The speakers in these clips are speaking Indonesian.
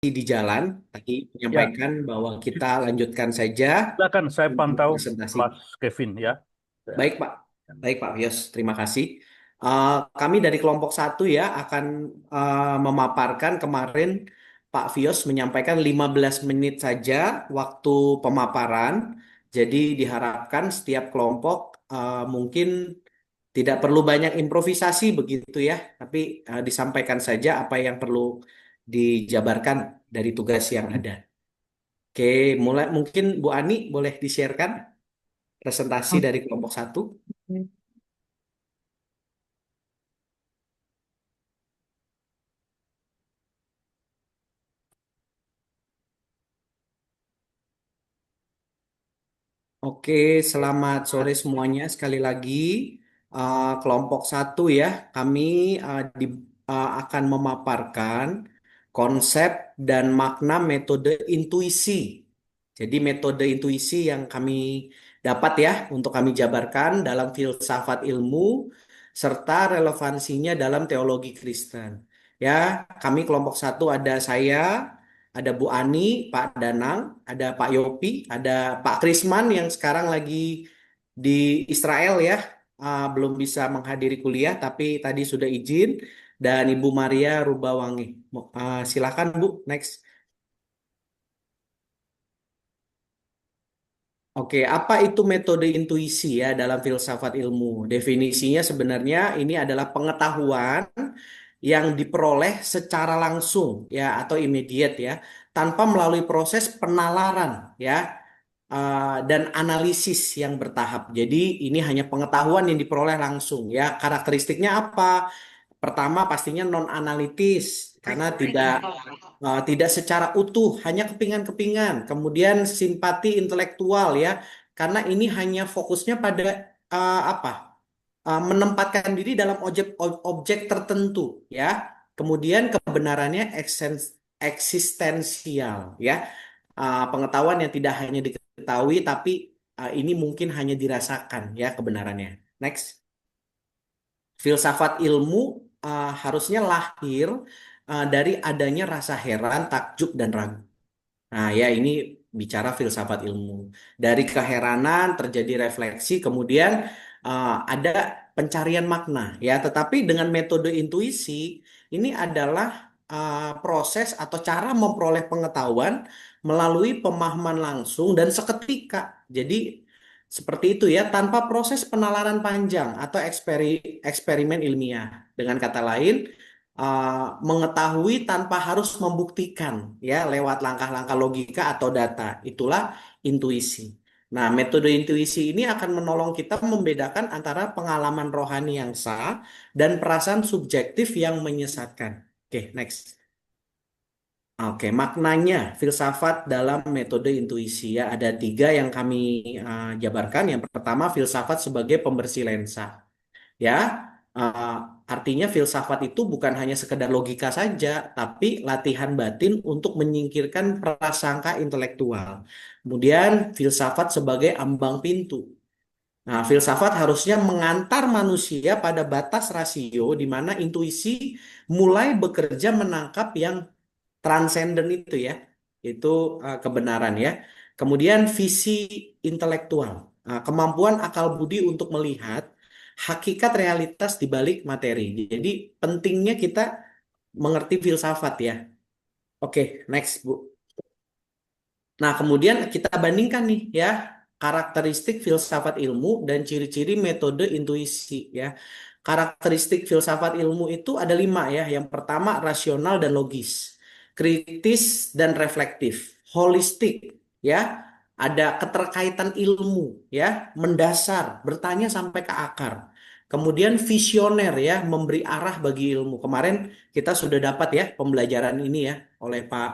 di jalan tadi Ya, menyampaikan bahwa kita lanjutkan saja silakan saya untuk pantau presentasi. Mas Kevin ya. Ya. Baik, Pak. Baik, Pak Yos. Terima kasih. Kami dari kelompok satu ya akan memaparkan kemarin Pak Fios menyampaikan 15 menit saja waktu pemaparan. Jadi diharapkan setiap kelompok mungkin tidak perlu banyak improvisasi begitu ya, tapi disampaikan saja apa yang perlu dijabarkan dari tugas yang ada. Oke, mulai mungkin Bu Ani boleh di-sharekan presentasi dari kelompok satu. Oke, selamat sore semuanya. Sekali lagi, kelompok satu ya, kami akan memaparkan konsep dan makna metode intuisi. Jadi metode intuisi yang kami dapat ya, untuk kami jabarkan dalam filsafat ilmu, serta relevansinya dalam teologi Kristen. Ya, kami kelompok satu ada saya, ada Bu Ani, Pak Danang, ada Pak Yopi, ada Pak Krisman yang sekarang lagi di Israel ya, belum bisa menghadiri kuliah tapi tadi sudah izin, dan Ibu Maria Rubawangi. Silakan Bu, next. Oke, apa itu metode intuisi ya dalam filsafat ilmu? Definisinya sebenarnya ini adalah pengetahuan yang diperoleh secara langsung ya atau immediate ya, tanpa melalui proses penalaran ya dan analisis yang bertahap. Jadi ini hanya pengetahuan yang diperoleh langsung ya. Karakteristiknya apa? Pertama pastinya non analitis karena tidak secara utuh, hanya kepingan-kepingan. Kemudian simpati intelektual ya, karena ini hanya fokusnya pada apa? Menempatkan diri dalam objek tertentu ya. Kemudian kebenarannya eksistensial ya. Pengetahuan yang tidak hanya diketahui tapi ini mungkin hanya dirasakan ya kebenarannya. Next. Filsafat ilmu harusnya lahir dari adanya rasa heran, takjub, dan ragu. Nah, ya ini bicara filsafat ilmu. Dari keheranan terjadi refleksi, kemudian ada pencarian makna, ya. Tetapi dengan metode intuisi, ini adalah proses atau cara memperoleh pengetahuan melalui pemahaman langsung dan seketika. Jadi seperti itu ya, tanpa proses penalaran panjang atau eksperimen ilmiah. Dengan kata lain, mengetahui tanpa harus membuktikan ya lewat langkah-langkah logika atau data. Itulah intuisi. Nah, metode intuisi ini akan menolong kita membedakan antara pengalaman rohani yang sah dan perasaan subjektif yang menyesatkan. Oke, next. Oke, maknanya filsafat dalam metode intuisi ya ada tiga yang kami jabarkan. Yang pertama, filsafat sebagai pembersih lensa. Ya, eh, artinya filsafat itu bukan hanya sekedar logika saja, tapi latihan batin untuk menyingkirkan prasangka intelektual. Kemudian filsafat sebagai ambang pintu. Nah, filsafat harusnya mengantar manusia pada batas rasio di mana intuisi mulai bekerja menangkap yang transenden itu ya, itu kebenaran ya. Kemudian visi intelektual, kemampuan akal budi untuk melihat hakikat realitas di balik materi. Jadi pentingnya kita mengerti filsafat ya. Oke, next Bu. Nah, kemudian kita bandingkan nih ya karakteristik filsafat ilmu dan ciri-ciri metode intuisi ya. Karakteristik filsafat ilmu itu ada 5 ya. Yang pertama rasional dan logis, kritis dan reflektif, holistik ya. Ada keterkaitan ilmu ya, mendasar, bertanya sampai ke akar. Kemudian visioner ya, memberi arah bagi ilmu. Kemarin kita sudah dapat ya pembelajaran ini ya oleh Pak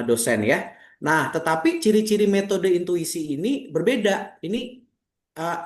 dosen ya. Nah, tetapi ciri-ciri metode intuisi ini berbeda. Ini uh,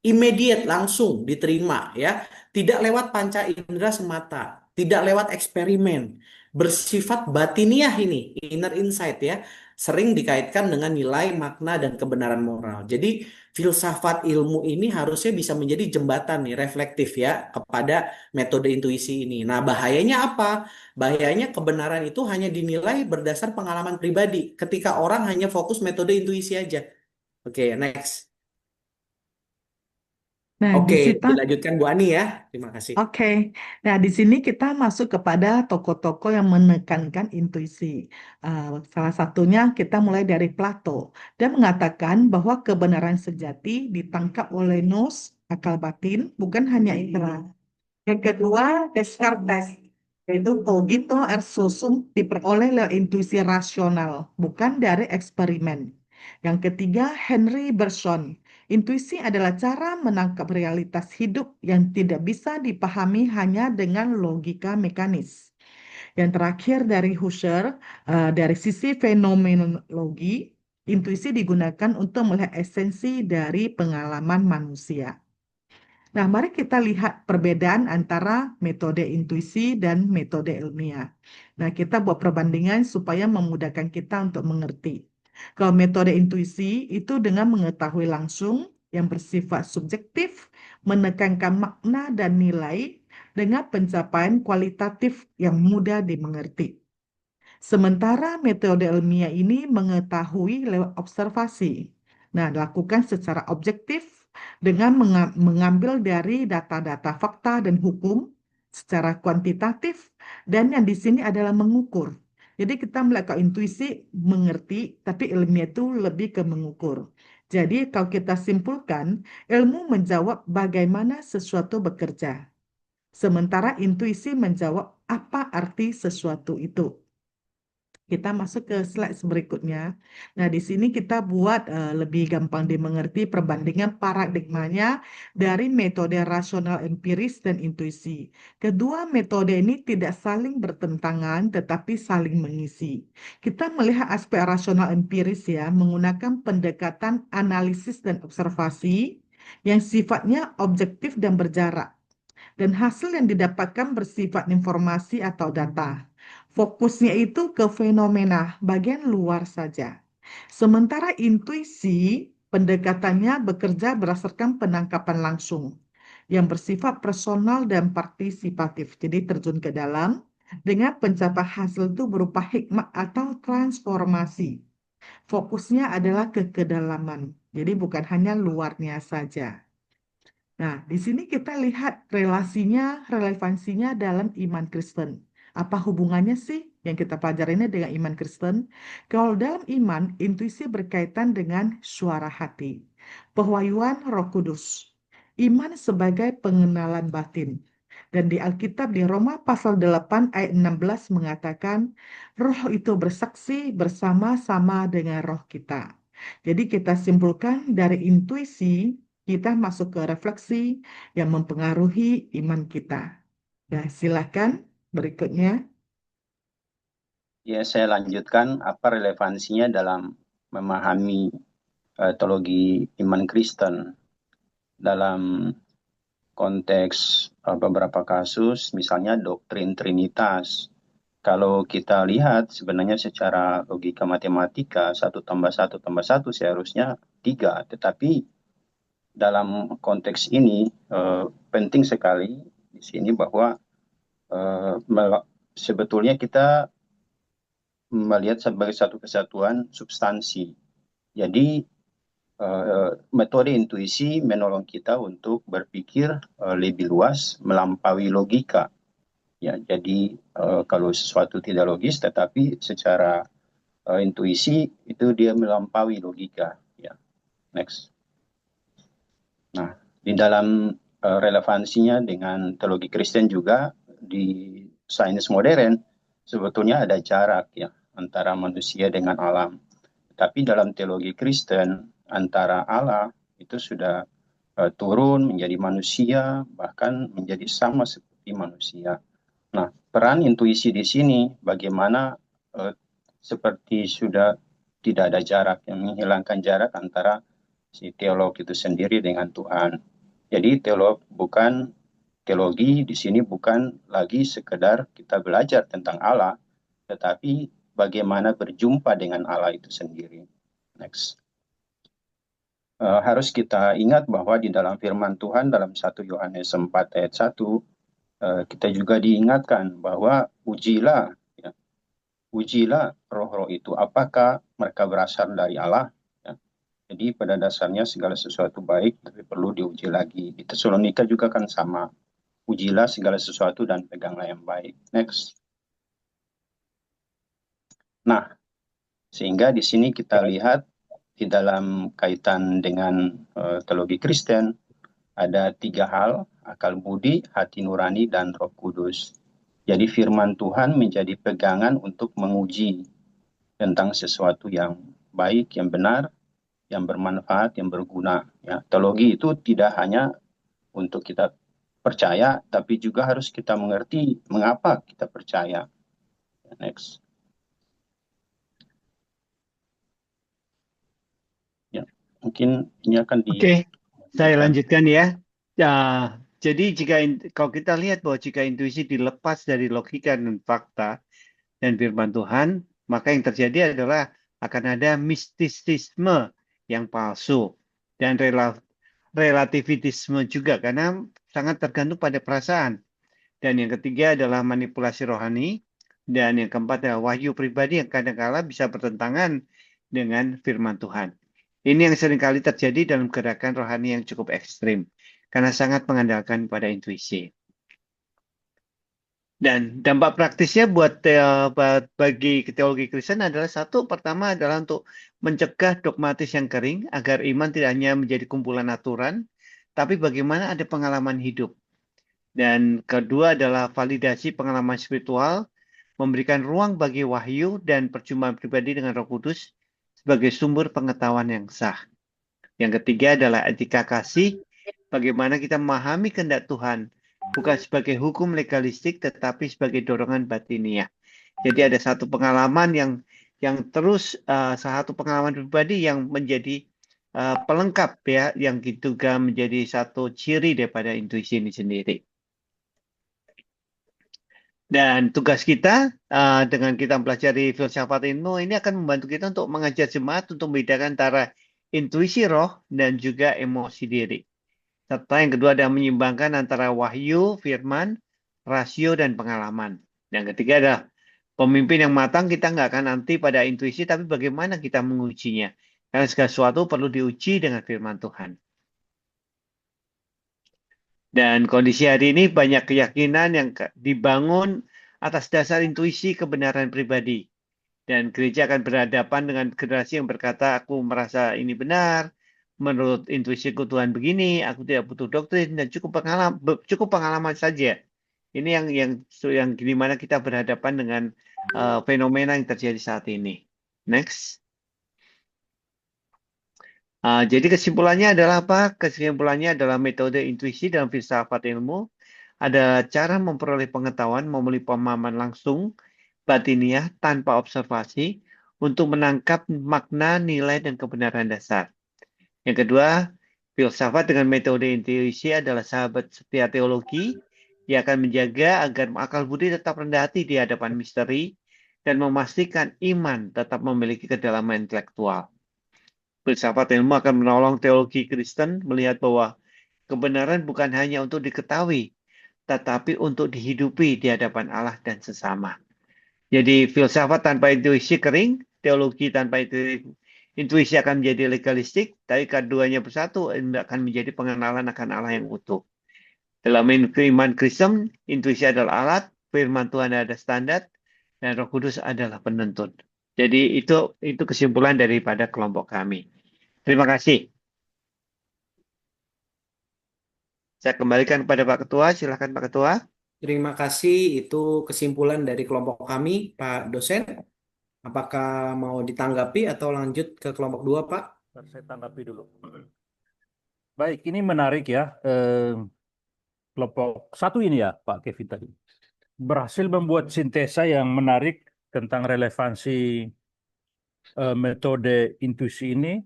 immediate, langsung diterima ya. Tidak lewat panca indera semata, tidak lewat eksperimen. Bersifat batiniah ini, inner insight ya. Sering dikaitkan dengan nilai, makna, dan kebenaran moral. Jadi filsafat ilmu ini harusnya bisa menjadi jembatan nih reflektif ya kepada metode intuisi ini. Nah, bahayanya apa? Bahayanya kebenaran itu hanya dinilai berdasar pengalaman pribadi ketika orang hanya fokus metode intuisi aja. Oke, next. Nah, di Oke, situ, dilanjutkan Bu Ani ya. Terima kasih. oke. Nah, di sini kita masuk kepada tokoh-tokoh yang menekankan intuisi. Salah satunya kita mulai dari Plato. Dia mengatakan bahwa kebenaran sejati ditangkap oleh nous, akal batin, bukan hanya indera. Yang kedua, Descartes, yaitu cogito ergo sum diperoleh lewat intuisi rasional, bukan dari eksperimen. Yang ketiga, Henry Bergson. Intuisi adalah cara menangkap realitas hidup yang tidak bisa dipahami hanya dengan logika mekanis. Yang terakhir dari Husserl, dari sisi fenomenologi, intuisi digunakan untuk melihat esensi dari pengalaman manusia. Nah, mari kita lihat perbedaan antara metode intuisi dan metode ilmiah. Nah, kita buat perbandingan supaya memudahkan kita untuk mengerti. Kalau metode intuisi itu dengan mengetahui langsung yang bersifat subjektif, menekankan makna dan nilai dengan pencapaian kualitatif yang mudah dimengerti. Sementara metode ilmiah ini mengetahui lewat observasi. Nah, dilakukan secara objektif dengan mengambil dari data-data fakta dan hukum secara kuantitatif, dan yang di sini adalah mengukur. Jadi kita melakukan intuisi mengerti, tapi ilmiah itu lebih ke mengukur. Jadi kalau kita simpulkan, ilmu menjawab bagaimana sesuatu bekerja, sementara intuisi menjawab apa arti sesuatu itu. Kita masuk ke slide berikutnya. Nah, di sini kita buat lebih gampang dimengerti perbandingan paradigmanya dari metode rasional empiris dan intuisi. Kedua metode ini tidak saling bertentangan, tetapi saling mengisi. Kita melihat aspek rasional empiris ya, menggunakan pendekatan analisis dan observasi yang sifatnya objektif dan berjarak, dan hasil yang didapatkan bersifat informasi atau data. Fokusnya itu ke fenomena bagian luar saja. Sementara intuisi, pendekatannya bekerja berdasarkan penangkapan langsung yang bersifat personal dan partisipatif. Jadi terjun ke dalam dengan pencapaian hasil itu berupa hikmah atau transformasi. Fokusnya adalah ke kedalaman. Jadi bukan hanya luarnya saja. Nah, di sini kita lihat relasinya, relevansinya dalam iman Kristen. Apa hubungannya sih yang kita pelajari ini dengan iman Kristen? Kalau dalam iman, intuisi berkaitan dengan suara hati, pewahyuan Roh Kudus, iman sebagai pengenalan batin. Dan di Alkitab di Roma pasal 8 ayat 16 mengatakan, roh itu bersaksi bersama-sama dengan roh kita. Jadi kita simpulkan dari intuisi, kita masuk ke refleksi yang mempengaruhi iman kita. Ya, silakan berikutnya. Ya, saya lanjutkan apa relevansinya dalam memahami teologi iman Kristen dalam konteks beberapa kasus, misalnya doktrin Trinitas. Kalau kita lihat sebenarnya secara logika matematika, 1 tambah 1 tambah 1 seharusnya 3. Tetapi dalam konteks ini penting sekali di sini bahwa sebetulnya kita melihat sebagai satu kesatuan substansi. Jadi metode intuisi menolong kita untuk berpikir lebih luas melampaui logika. Ya, jadi kalau sesuatu tidak logis, tetapi secara intuisi itu dia melampaui logika. Ya, next. Nah, di dalam relevansinya dengan teologi Kristen juga di sains modern sebetulnya ada jarak ya antara manusia dengan alam. Tapi dalam teologi Kristen antara Allah itu sudah turun menjadi manusia, bahkan menjadi sama seperti manusia. Nah, peran intuisi di sini bagaimana seperti sudah tidak ada jarak, yang menghilangkan jarak antara si teolog itu sendiri dengan Tuhan. Jadi teologi di sini bukan lagi sekedar kita belajar tentang Allah, tetapi bagaimana berjumpa dengan Allah itu sendiri. Next. harus kita ingat bahwa di dalam firman Tuhan dalam 1 Yohanes 4 ayat 1, kita juga diingatkan bahwa ujilah, ya, ujilah roh-roh itu, apakah mereka berasal dari Allah. Ya. Jadi pada dasarnya segala sesuatu baik, tapi perlu diuji lagi. Di Tesalonika juga kan sama, ujilah segala sesuatu dan peganglah yang baik. Next. Nah, sehingga di sini kita lihat di dalam kaitan dengan teologi Kristen, ada 3 hal, akal budi, hati nurani, dan Roh Kudus. Jadi firman Tuhan menjadi pegangan untuk menguji tentang sesuatu yang baik, yang benar, yang bermanfaat, yang berguna. Ya, teologi itu tidak hanya untuk kita percaya, tapi juga harus kita mengerti mengapa kita percaya. Next. Ya, mungkin ini akan Oke, saya dilanjutkan. lanjutkan ya. Ya, jadi kalau kita lihat bahwa jika intuisi dilepas dari logika dan fakta dan firman Tuhan, maka yang terjadi adalah akan ada mistisisme yang palsu dan relativitisme juga karena sangat tergantung pada perasaan. Dan yang ketiga adalah manipulasi rohani. Dan yang keempat adalah wahyu pribadi yang kadang-kala bisa bertentangan dengan firman Tuhan. Ini yang seringkali terjadi dalam gerakan rohani yang cukup ekstrim, karena sangat mengandalkan pada intuisi. Dan dampak praktisnya bagi teologi Kristen adalah pertama adalah untuk mencegah dogmatis yang kering, agar iman tidak hanya menjadi kumpulan aturan, tapi bagaimana ada pengalaman hidup. Dan kedua adalah validasi pengalaman spiritual, memberikan ruang bagi wahyu dan perjumpaan pribadi dengan Roh Kudus sebagai sumber pengetahuan yang sah. Yang ketiga adalah etika kasih, bagaimana kita memahami kehendak Tuhan, bukan sebagai hukum legalistik, tetapi sebagai dorongan batiniah. Jadi ada satu pengalaman yang terus, satu pengalaman pribadi yang menjadi pelengkap ya, yang juga menjadi satu ciri daripada intuisi ini sendiri. Dan tugas kita dengan kita mempelajari filsafat ilmu ini akan membantu kita untuk mengajar jemaat untuk membedakan antara intuisi roh dan juga emosi diri. Serta yang kedua adalah menyeimbangkan antara wahyu, firman, rasio, dan pengalaman. Yang ketiga adalah pemimpin yang matang, kita nggak akan nanti pada intuisi, tapi bagaimana kita mengujinya. Karena segala sesuatu perlu diuji dengan firman Tuhan. Dan kondisi hari ini banyak keyakinan yang dibangun atas dasar intuisi kebenaran pribadi. Dan gereja akan berhadapan dengan generasi yang berkata, aku merasa ini benar, menurut intuisiku Tuhan begini, aku tidak butuh doktrin, dan cukup pengalaman saja. Ini yang di mana kita berhadapan dengan fenomena yang terjadi saat ini. Next. Jadi kesimpulannya adalah apa? Kesimpulannya adalah metode intuisi dalam filsafat ilmu. Ada cara memperoleh pengetahuan, memenuhi pemahaman langsung, batiniah, tanpa observasi, untuk menangkap makna, nilai, dan kebenaran dasar. Yang kedua, filsafat dengan metode intuisi adalah sahabat setia teologi yang akan menjaga agar akal budi tetap rendah hati di hadapan misteri dan memastikan iman tetap memiliki kedalaman intelektual. Filsafat ilmu akan menolong teologi Kristen melihat bahwa kebenaran bukan hanya untuk diketahui, tetapi untuk dihidupi di hadapan Allah dan sesama. Jadi filsafat tanpa intuisi kering, teologi tanpa intuisi akan menjadi legalistik, tapi keduanya bersatu akan menjadi pengenalan akan Allah yang utuh. Dalam iman Kristen, intuisi adalah alat, firman Tuhan adalah standar, dan Roh Kudus adalah penuntun. Jadi itu kesimpulan daripada kelompok kami. Terima kasih. Saya kembalikan kepada Pak Ketua. Silakan Pak Ketua. Terima kasih. Itu kesimpulan dari kelompok kami, Pak dosen. Apakah mau ditanggapi atau lanjut ke kelompok 2, Pak? Saya tanggapi dulu. Baik, ini menarik ya. Kelompok 1 ini ya, Pak Kevin tadi. Berhasil membuat sintesa yang menarik tentang relevansi metode intuisi ini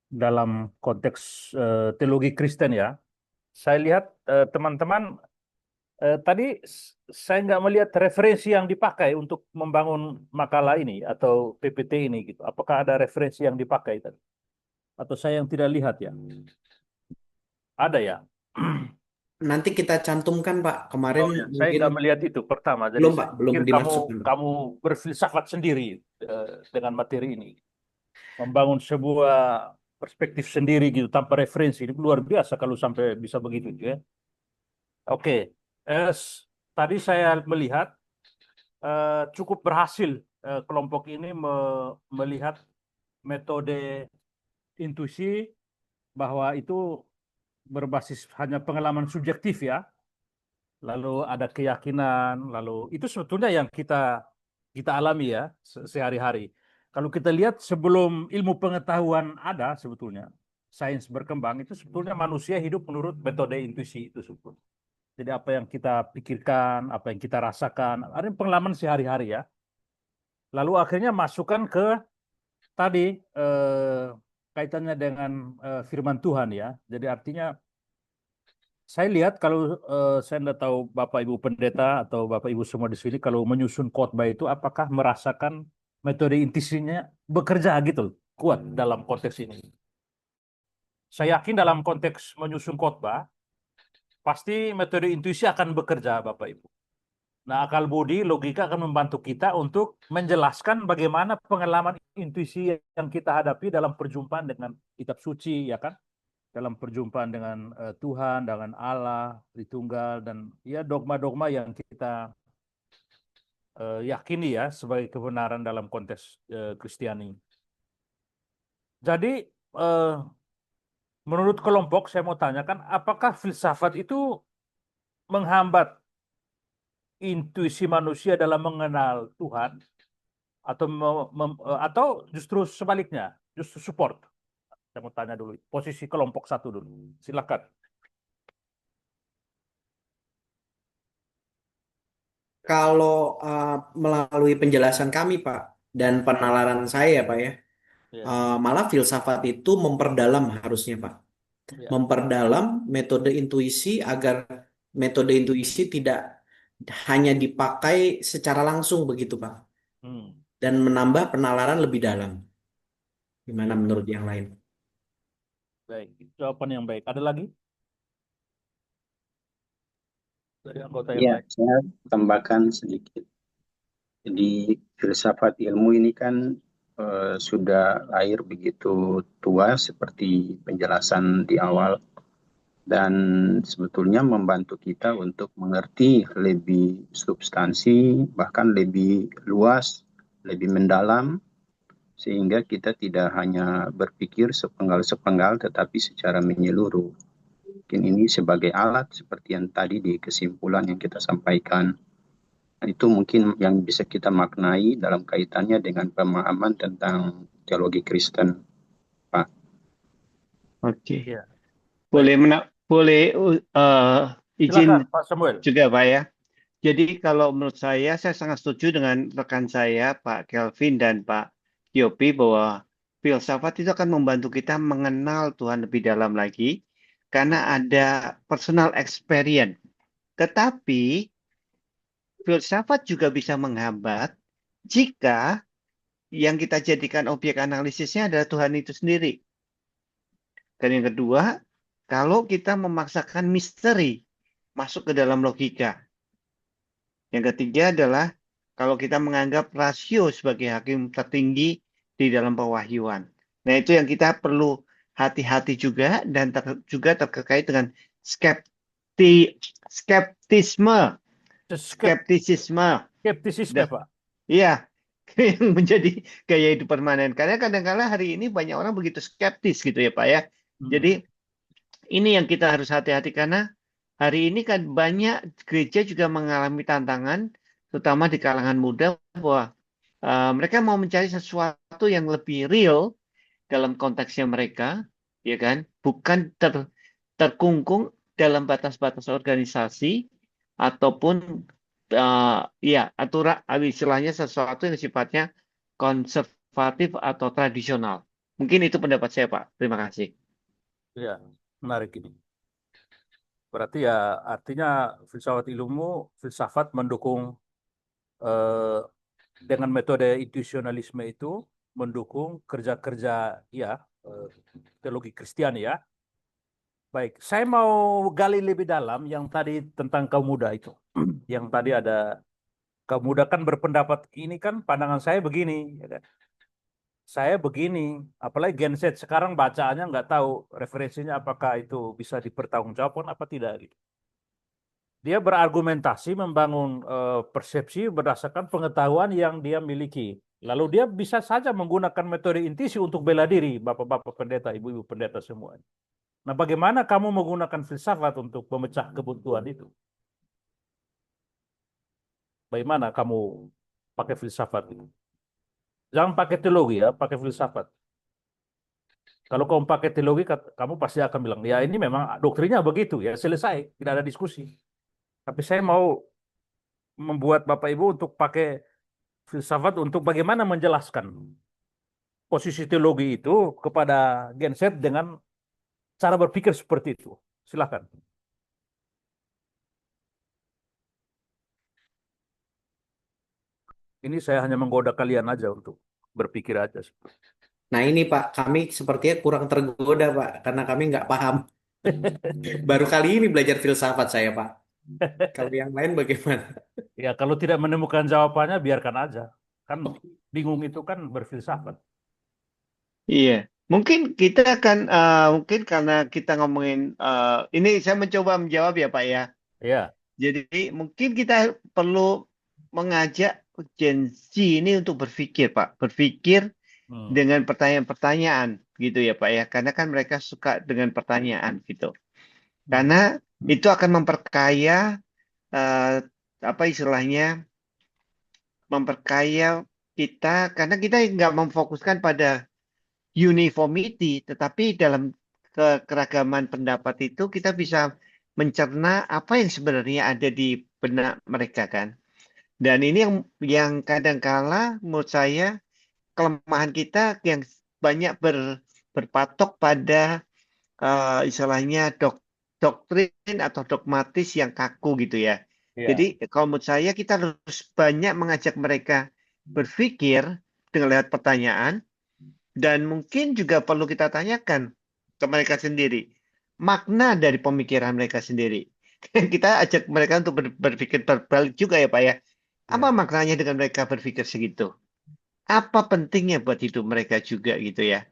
dalam konteks teologi Kristen ya. Saya lihat teman-teman tadi saya nggak melihat referensi yang dipakai untuk membangun makalah ini atau PPT ini gitu. Apakah ada referensi yang dipakai tadi? Atau saya yang tidak lihat ya? Ada ya? Nanti kita cantumkan Pak. Kemarin Oh ya, saya mungkin nggak melihat itu pertama. Jadi belum saya Pak, belum pikir kamu dimasukkan Pak. kamu berfilsafat sendiri dengan materi ini, membangun sebuah perspektif sendiri gitu tanpa referensi. Ini luar biasa kalau sampai bisa begitu ya. Oke, tadi saya melihat cukup berhasil kelompok ini melihat metode intuisi bahwa itu berbasis hanya pengalaman subjektif ya. Lalu ada keyakinan, lalu itu sebetulnya yang kita alami ya sehari-hari. Kalau kita lihat sebelum ilmu pengetahuan ada sebetulnya, sains berkembang itu sebetulnya manusia hidup menurut metode intuisi itu sebetulnya. Jadi apa yang kita pikirkan, apa yang kita rasakan, ada pengalaman sehari-hari ya. Lalu akhirnya masukkan ke tadi kaitannya dengan firman Tuhan ya. Jadi artinya saya lihat kalau saya tidak tahu Bapak Ibu pendeta atau Bapak Ibu semua di sini kalau menyusun khotbah itu apakah merasakan metode intuisinya bekerja gitu kuat dalam konteks ini. Saya yakin dalam konteks menyusun khotbah pasti metode intuisi akan bekerja Bapak Ibu. Nah, akal budi, logika akan membantu kita untuk menjelaskan bagaimana pengalaman intuisi yang kita hadapi dalam perjumpaan dengan kitab suci, ya kan? Dalam perjumpaan dengan Tuhan, dengan Allah, Tritunggal, dan ya dogma-dogma yang kita yakini ya sebagai kebenaran dalam konteks Kristiani. Jadi, menurut kelompok, saya mau tanyakan, apakah filsafat itu menghambat intuisi manusia dalam mengenal Tuhan atau atau justru sebaliknya, justru support? Saya mau tanya dulu, posisi kelompok satu dulu. Silakan. Kalau melalui penjelasan kami Pak dan penalaran saya Pak ya, Ya, malah filsafat itu memperdalam harusnya Pak. ya. Memperdalam metode intuisi agar metode intuisi tidak hanya dipakai secara langsung begitu Pak. Hmm. Dan menambah penalaran lebih dalam. Gimana Ya, menurut yang lain? baik. Jawaban yang baik. Ada lagi dari anggota yang Ya, lain? saya tambahkan sedikit. Jadi filsafat ilmu ini kan sudah lahir begitu tua seperti penjelasan di awal dan sebetulnya membantu kita untuk mengerti lebih substansi bahkan lebih luas, lebih mendalam sehingga kita tidak hanya berpikir sepenggal-sepenggal tetapi secara menyeluruh. Mungkin ini sebagai alat seperti yang tadi di kesimpulan yang kita sampaikan. Itu mungkin yang bisa kita maknai dalam kaitannya dengan pemahaman tentang teologi Kristen, Pak. Oke. Ya, Boleh baik. boleh izin Silakan Pak Samuel. juga Pak ya. Jadi kalau menurut saya sangat setuju dengan rekan saya Pak Kelvin dan Pak Yopi bahwa filsafat itu akan membantu kita mengenal Tuhan lebih dalam lagi karena ada personal experience. Tetapi filsafat juga bisa menghambat jika yang kita jadikan objek analisisnya adalah Tuhan itu sendiri. Dan yang kedua, kalau kita memaksakan misteri masuk ke dalam logika. Yang ketiga adalah kalau kita menganggap rasio sebagai hakim tertinggi di dalam pewahyuan. Nah, itu yang kita perlu hati-hati juga dan juga terkait dengan skeptisisme. Skeptisisme Pak. Iya, yang menjadi gaya hidup permanen. Karena kadang-kala hari ini banyak orang begitu skeptis gitu ya Pak ya. Jadi ini yang kita harus hati-hati karena hari ini kan banyak gereja juga mengalami tantangan, terutama di kalangan muda, bahwa mereka mau mencari sesuatu yang lebih real dalam konteksnya mereka, ya kan, bukan terkungkung dalam batas-batas organisasi ataupun ya aturan istilahnya sesuatu yang sifatnya konservatif atau tradisional. Mungkin itu pendapat saya, Pak. Terima kasih. Ya, menarik ini. Berarti ya artinya filsafat mendukung dengan metode intuisionalisme itu mendukung kerja-kerja ya teologi Kristen ya. Baik, saya mau gali lebih dalam yang tadi tentang kaum muda itu. Yang tadi ada kaum muda kan berpendapat ini kan pandangan saya begini, ya kan? Saya begini, apalagi Gen Z sekarang bacaannya nggak tahu referensinya apakah itu bisa dipertanggungjawabkan apa tidak gitu. Dia berargumentasi membangun persepsi berdasarkan pengetahuan yang dia miliki. Lalu dia bisa saja menggunakan metode intuisi untuk bela diri, bapak-bapak pendeta, ibu-ibu pendeta semua. Nah, bagaimana kamu menggunakan filsafat untuk memecah kebuntuan itu? Bagaimana kamu pakai filsafat itu? Jangan pakai teologi ya, pakai filsafat. Kalau kamu pakai teologi, kamu pasti akan bilang, ya ini memang doktrinnya begitu, ya selesai, tidak ada diskusi. Tapi saya mau membuat Bapak Ibu untuk pakai filsafat untuk bagaimana menjelaskan posisi teologi itu kepada Gen Z dengan cara berpikir seperti itu. Silakan. Ini saya hanya menggoda kalian aja untuk berpikir aja. Nah ini Pak, kami sepertinya kurang tergoda Pak, karena kami nggak paham. Baru kali ini belajar filsafat saya Pak. Kalau yang lain bagaimana? Ya kalau tidak menemukan jawabannya biarkan aja. Kan bingung itu kan berfilsafat. Iya, mungkin kita akan mungkin karena kita ngomongin ini saya mencoba menjawab ya Pak ya. Ya. Jadi mungkin kita perlu mengajak Gen Z ini untuk berpikir Pak, berpikir dengan pertanyaan-pertanyaan gitu ya Pak ya. Karena kan mereka suka dengan pertanyaan gitu. Karena itu akan memperkaya apa istilahnya, memperkaya kita karena kita nggak memfokuskan pada uniformity, tetapi dalam keragaman pendapat itu kita bisa mencerna apa yang sebenarnya ada di benak mereka kan. Dan ini yang kadangkala menurut saya kelemahan kita yang banyak berpatok pada istilahnya doktrin atau dogmatis yang kaku gitu ya. Jadi kalau menurut saya kita harus banyak mengajak mereka berpikir dengan lewat pertanyaan. Dan mungkin juga perlu kita tanyakan ke mereka sendiri, makna dari pemikiran mereka sendiri. Kita ajak mereka untuk berpikir berbalik juga ya Pak ya. Apa maknanya dengan mereka berpikir segitu? Apa pentingnya buat hidup mereka juga gitu ya.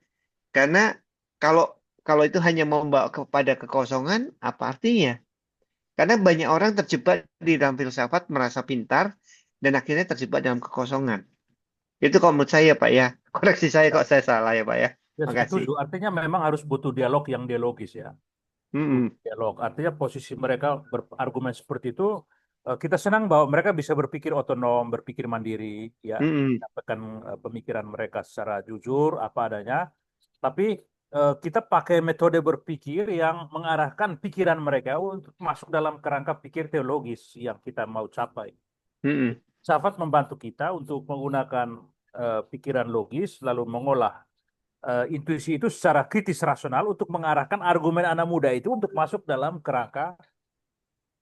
Karena kalau itu hanya membawa kepada kekosongan, apa artinya? Karena banyak orang terjebak di dalam filsafat merasa pintar dan akhirnya terjebak dalam kekosongan. Itu kalau menurut saya Pak ya. Koreksi saya kalau saya salah ya Pak ya. Ya, Makasih. setuju. Artinya memang harus butuh dialog yang dialogis ya. Dialog. Artinya posisi mereka berargumen seperti itu, kita senang bahwa mereka bisa berpikir otonom, berpikir mandiri, ya, menyampaikan pemikiran mereka secara jujur, apa adanya. Tapi kita pakai metode berpikir yang mengarahkan pikiran mereka untuk masuk dalam kerangka pikir teologis yang kita mau capai. Filsafat membantu kita untuk menggunakan pikiran logis, lalu mengolah intuisi itu secara kritis rasional untuk mengarahkan argumen anak muda itu untuk masuk dalam kerangka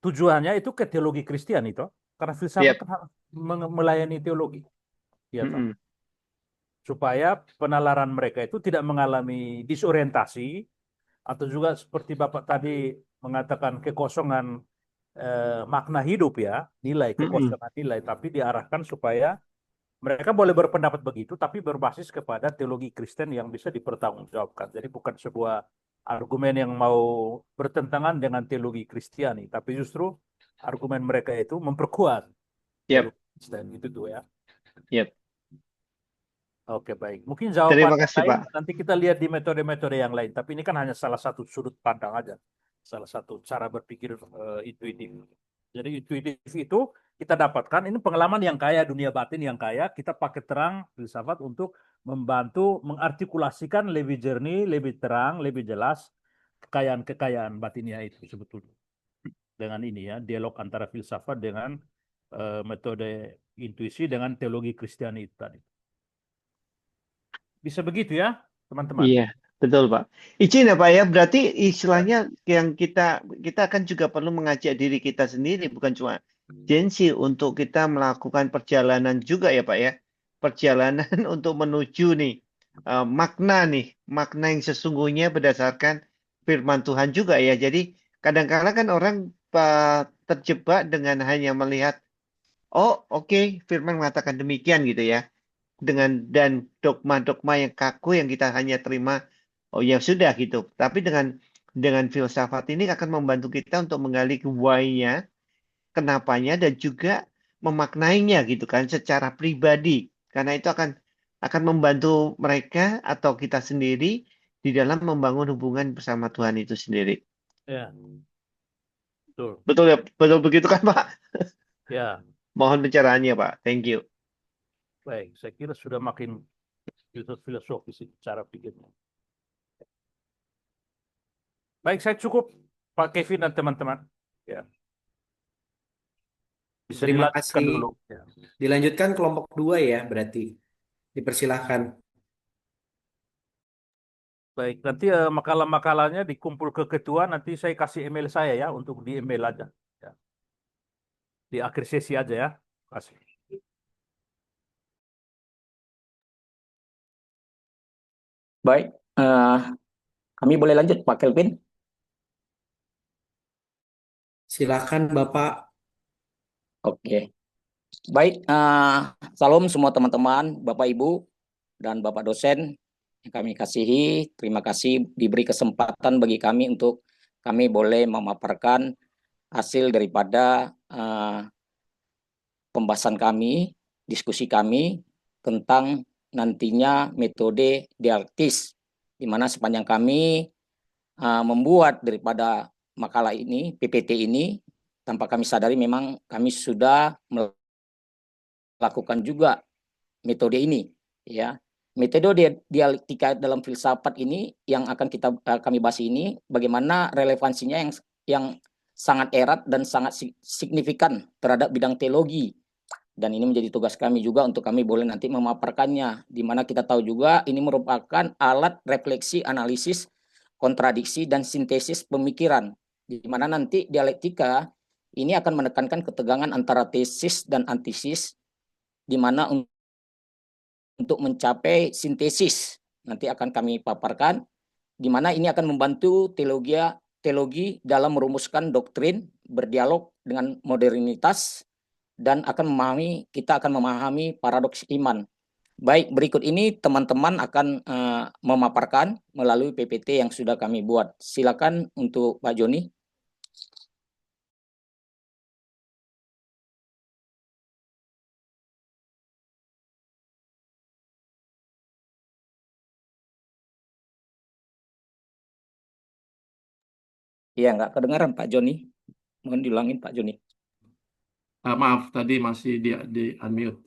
tujuannya itu ke teologi Kristen itu, karena filsafat kan melayani teologi, ya toh. Supaya penalaran mereka itu tidak mengalami disorientasi atau juga seperti Bapak tadi mengatakan kekosongan makna hidup ya, nilai kekosongan nilai, tapi diarahkan supaya mereka boleh berpendapat begitu, tapi berbasis kepada teologi Kristen yang bisa dipertanggungjawabkan. Jadi bukan sebuah argumen yang mau bertentangan dengan teologi Kristiani, tapi justru argumen mereka itu memperkuat teologi Kristen gitu tuh ya. Oke, baik. Mungkin jawaban Terima kasih, lain Pak. nanti kita lihat di metode-metode yang lain. Tapi ini kan hanya salah satu sudut pandang aja, salah satu cara berpikir intuitif. Jadi intuitif itu kita dapatkan, ini pengalaman yang kaya, dunia batin yang kaya, kita pakai terang filsafat untuk membantu mengartikulasikan lebih jernih, lebih terang, lebih jelas kekayaan-kekayaan batinnya itu sebetulnya. Dengan ini ya, dialog antara filsafat dengan metode intuisi dengan teologi Kristiani tadi. Bisa begitu ya, teman-teman? Iya, betul Pak. Izin ya Pak ya, berarti istilahnya yang kita akan juga perlu mengajak diri kita sendiri, bukan cuma Gen Z, untuk kita melakukan perjalanan juga ya Pak ya, perjalanan untuk menuju makna yang sesungguhnya berdasarkan firman Tuhan juga ya. Jadi kadang-kala kan orang terjebak dengan hanya melihat, oh oke, firman mengatakan demikian gitu ya. Dan dogma-dogma yang kaku yang kita hanya terima, oh ya sudah gitu. Tapi dengan filsafat ini akan membantu kita untuk menggali why-nya, kenapanya, dan juga memaknainya gitu kan secara pribadi. Karena itu akan membantu mereka atau kita sendiri di dalam membangun hubungan bersama Tuhan itu sendiri. Ya, betul. Betul ya, betul begitu kan Pak? Ya, Mohon pencerahannya Pak. Thank you. baik. Saya kira sudah makin filosofis cara pikirnya. Baik, saya cukup Pak Kevin dan teman-teman. Ya, bisa Terima dilanjutkan kasih. dulu. Ya. Dilanjutkan kelompok 2 ya berarti. Dipersilahkan. Baik, nanti makalah-makalahnya dikumpul ke ketua, nanti saya kasih email saya ya, untuk di email aja. Ya. Di akhir sesi aja ya. Kasih. Baik, kami boleh lanjut Pak Kelvin. Silakan Bapak. Oke, baik. Salam semua teman-teman, Bapak Ibu dan Bapak dosen yang kami kasihi. Terima kasih diberi kesempatan bagi kami untuk kami boleh memaparkan hasil daripada pembahasan kami, diskusi kami tentang nantinya metode dialektis, di mana sepanjang kami membuat daripada makalah ini, PPT ini, tanpa kami sadari memang kami sudah melakukan juga metode ini, ya. Metode dialektika dalam filsafat ini yang akan kami bahas ini, bagaimana relevansinya yang sangat erat dan sangat signifikan terhadap bidang teologi. Dan ini menjadi tugas kami juga untuk kami boleh nanti memaparkannya, di mana kita tahu juga ini merupakan alat refleksi, analisis, kontradiksi, dan sintesis pemikiran, di mana nanti dialektika ini akan menekankan ketegangan antara tesis dan antesis, di mana untuk mencapai sintesis nanti akan kami paparkan, di mana ini akan membantu teologi dalam merumuskan doktrin, berdialog dengan modernitas, dan kita akan memahami paradoks iman. Baik, berikut ini teman-teman akan memaparkan melalui PPT yang sudah kami buat. Silakan untuk Pak Joni. Iya, nggak kedengaran Pak Joni. Mohon diulangin Pak Joni. Maaf, tadi masih di unmute.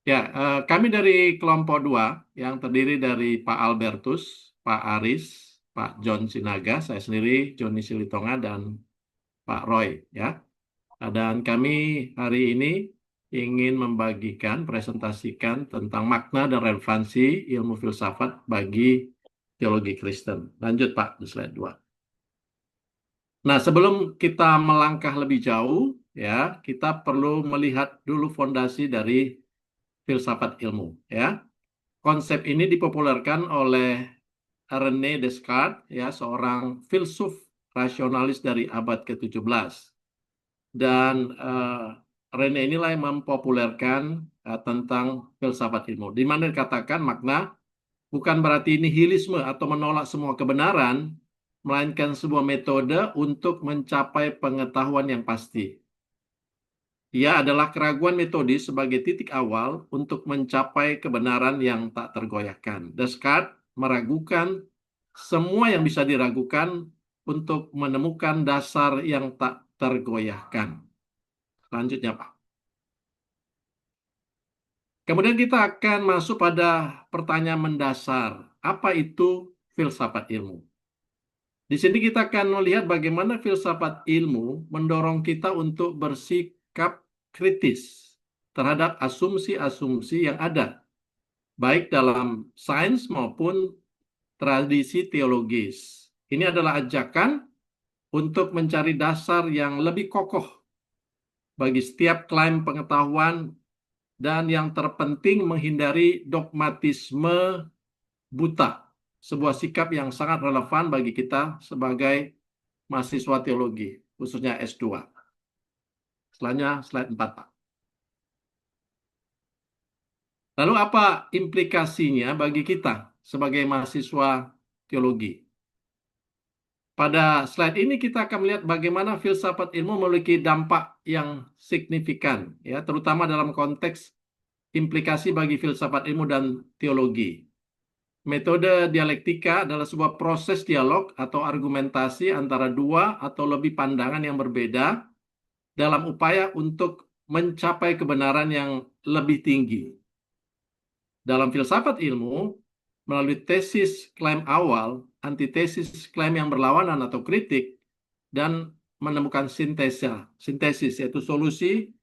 Ya, kami dari kelompok 2 yang terdiri dari Pak Albertus, Pak Aris, Pak John Sinaga, saya sendiri, Joni Silitonga, dan Pak Roy. Ya. Dan kami hari ini ingin presentasikan tentang makna dan relevansi ilmu filsafat bagi teologi Kristen. Lanjut Pak, di slide 2. Nah, sebelum kita melangkah lebih jauh, ya, kita perlu melihat dulu fondasi dari filsafat ilmu. Ya, konsep ini dipopulerkan oleh René Descartes, ya, seorang filsuf rasionalis dari abad ke-17. Dan René inilah yang mempopulerkan tentang filsafat ilmu, di mana dikatakan makna bukan berarti nihilisme atau menolak semua kebenaran, melainkan sebuah metode untuk mencapai pengetahuan yang pasti. Ia adalah keraguan metodis sebagai titik awal untuk mencapai kebenaran yang tak tergoyahkan. Descartes meragukan semua yang bisa diragukan untuk menemukan dasar yang tak tergoyahkan. Selanjutnya, Pak. Kemudian kita akan masuk pada pertanyaan mendasar. Apa itu filsafat ilmu? Di sini kita akan melihat bagaimana filsafat ilmu mendorong kita untuk bersikap kritis terhadap asumsi-asumsi yang ada, baik dalam sains maupun tradisi teologis. Ini adalah ajakan untuk mencari dasar yang lebih kokoh bagi setiap klaim pengetahuan dan yang terpenting menghindari dogmatisme buta, sebuah sikap yang sangat relevan bagi kita sebagai mahasiswa teologi, khususnya S2. Selanjutnya, slide 4, Pak. Lalu apa implikasinya bagi kita sebagai mahasiswa teologi? Pada slide ini kita akan melihat bagaimana filsafat ilmu memiliki dampak yang signifikan, ya, terutama dalam konteks implikasi bagi filsafat ilmu dan teologi. Metode dialektika adalah sebuah proses dialog atau argumentasi antara dua atau lebih pandangan yang berbeda dalam upaya untuk mencapai kebenaran yang lebih tinggi. Dalam filsafat ilmu, melalui tesis klaim awal, antitesis klaim yang berlawanan atau kritik, dan menemukan sintesis, yaitu solusi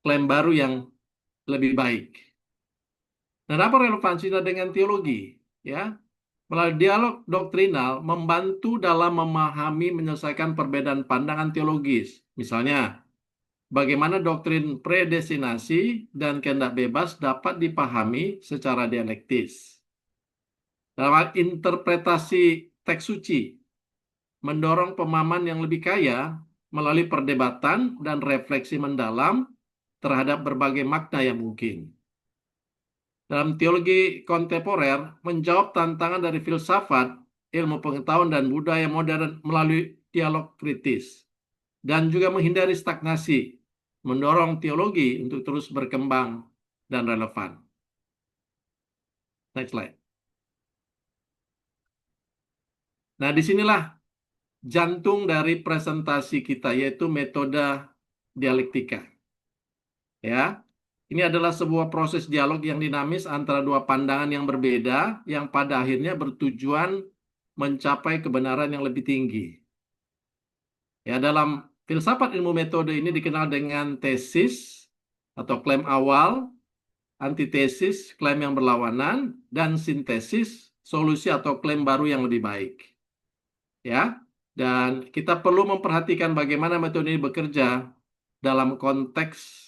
klaim baru yang lebih baik. Nah, apa relevansinya dengan teologi? Ya, melalui dialog doktrinal membantu dalam memahami menyelesaikan perbedaan pandangan teologis. Misalnya, bagaimana doktrin predestinasi dan kehendak bebas dapat dipahami secara dialektis. Dalam interpretasi teks suci, mendorong pemahaman yang lebih kaya melalui perdebatan dan refleksi mendalam terhadap berbagai makna yang mungkin. Dalam teologi kontemporer, menjawab tantangan dari filsafat, ilmu pengetahuan, dan budaya modern melalui dialog kritis. Dan juga menghindari stagnasi, mendorong teologi untuk terus berkembang dan relevan. Next slide. Nah, disinilah jantung dari presentasi kita, yaitu metode dialektika. Ya, ini adalah sebuah proses dialog yang dinamis antara dua pandangan yang berbeda, yang pada akhirnya bertujuan mencapai kebenaran yang lebih tinggi. Ya, dalam filsafat ilmu metode ini dikenal dengan tesis atau klaim awal, antitesis, klaim yang berlawanan, dan sintesis, solusi atau klaim baru yang lebih baik. Ya, dan kita perlu memperhatikan bagaimana metode ini bekerja dalam konteks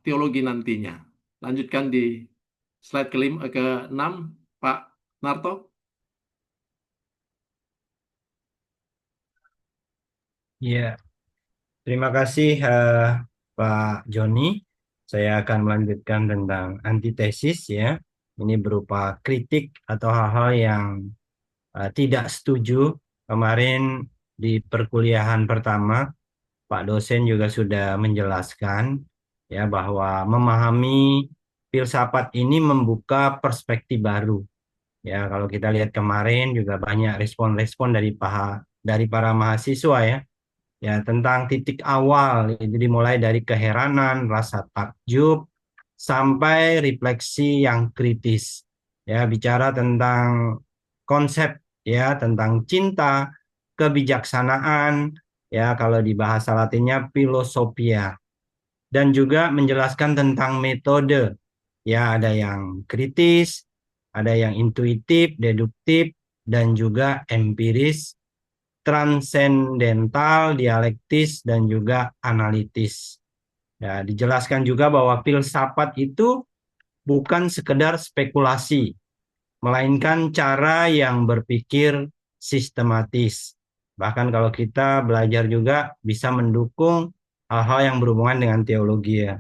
teologi nantinya. Lanjutkan di slide ke-6, Pak Narto. Ya, terima kasih Pak Joni. Saya akan melanjutkan tentang antitesis ya. Ini berupa kritik atau hal-hal yang tidak setuju. Kemarin di perkuliahan pertama, Pak dosen juga sudah menjelaskan ya bahwa memahami filsafat ini membuka perspektif baru. Ya, kalau kita lihat kemarin juga banyak respon-respon dari para mahasiswa ya. Ya, tentang titik awal itu dimulai dari keheranan, rasa takjub sampai refleksi yang kritis. Ya, bicara tentang konsep ya, tentang cinta, kebijaksanaan, ya kalau di bahasa Latinnya philosophia, dan juga menjelaskan tentang metode. Ya, ada yang kritis, ada yang intuitif, deduktif, dan juga empiris, transendental, dialektis, dan juga analitis. Ya, dijelaskan juga bahwa filsafat itu bukan sekedar spekulasi, melainkan cara yang berpikir sistematis. Bahkan kalau kita belajar juga bisa mendukung hal-hal yang berhubungan dengan teologi ya.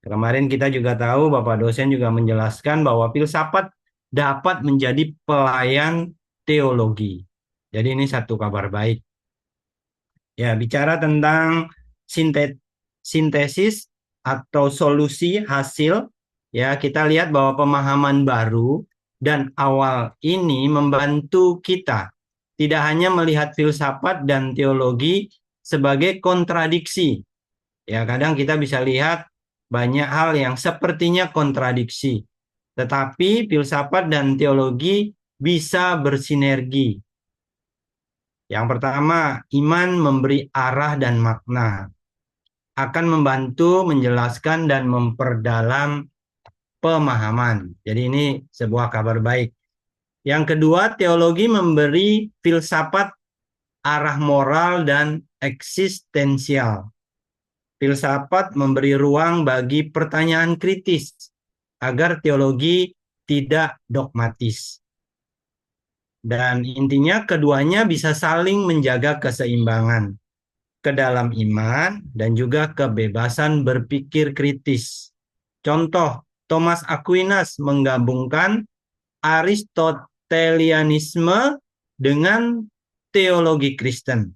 Kemarin kita juga tahu Bapak dosen juga menjelaskan bahwa filsafat dapat menjadi pelayan teologi. Jadi ini satu kabar baik. Ya, bicara tentang sintesis atau solusi hasil, ya kita lihat bahwa pemahaman baru dan awal ini membantu kita tidak hanya melihat filsafat dan teologi sebagai kontradiksi. Ya, kadang kita bisa lihat banyak hal yang sepertinya kontradiksi, tetapi filsafat dan teologi bisa bersinergi. Yang pertama, iman memberi arah dan makna, akan membantu menjelaskan dan memperdalam pemahaman. Jadi ini sebuah kabar baik. Yang kedua, teologi memberi filsafat arah moral dan eksistensial. filsafat memberi ruang bagi pertanyaan kritis agar teologi tidak dogmatis. Dan intinya keduanya bisa saling menjaga keseimbangan ke dalam iman dan juga kebebasan berpikir kritis. Contoh, Thomas Aquinas menggabungkan Aristotelianisme dengan teologi Kristen.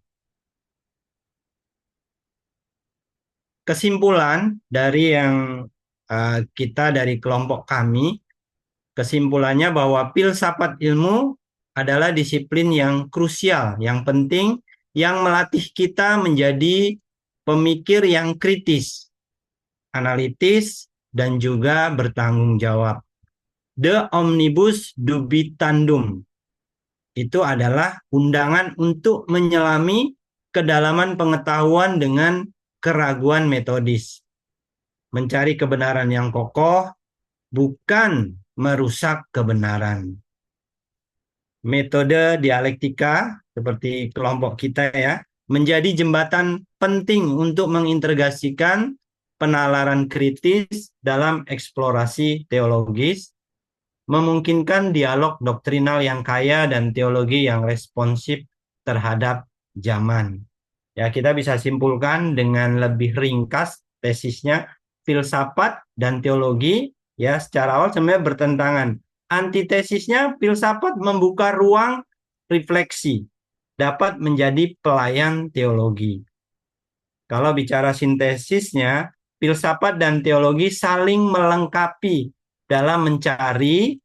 Kesimpulan dari yang kita dari kelompok kami, kesimpulannya bahwa filsafat ilmu adalah disiplin yang krusial, yang penting, yang melatih kita menjadi pemikir yang kritis, analitis, dan juga bertanggung jawab. De omnibus dubitandum itu adalah undangan untuk menyelami kedalaman pengetahuan dengan keraguan metodis. Mencari kebenaran yang kokoh, bukan merusak kebenaran. Metode dialektika, seperti kelompok kita ya, menjadi jembatan penting untuk mengintegrasikan penalaran kritis dalam eksplorasi teologis, memungkinkan dialog doktrinal yang kaya dan teologi yang responsif terhadap zaman. Ya, kita bisa simpulkan dengan lebih ringkas tesisnya, filsafat dan teologi ya secara awal sebenarnya bertentangan. Antitesisnya, filsafat membuka ruang refleksi, dapat menjadi pelayan teologi. Kalau bicara sintesisnya, filsafat dan teologi saling melengkapi dalam mencari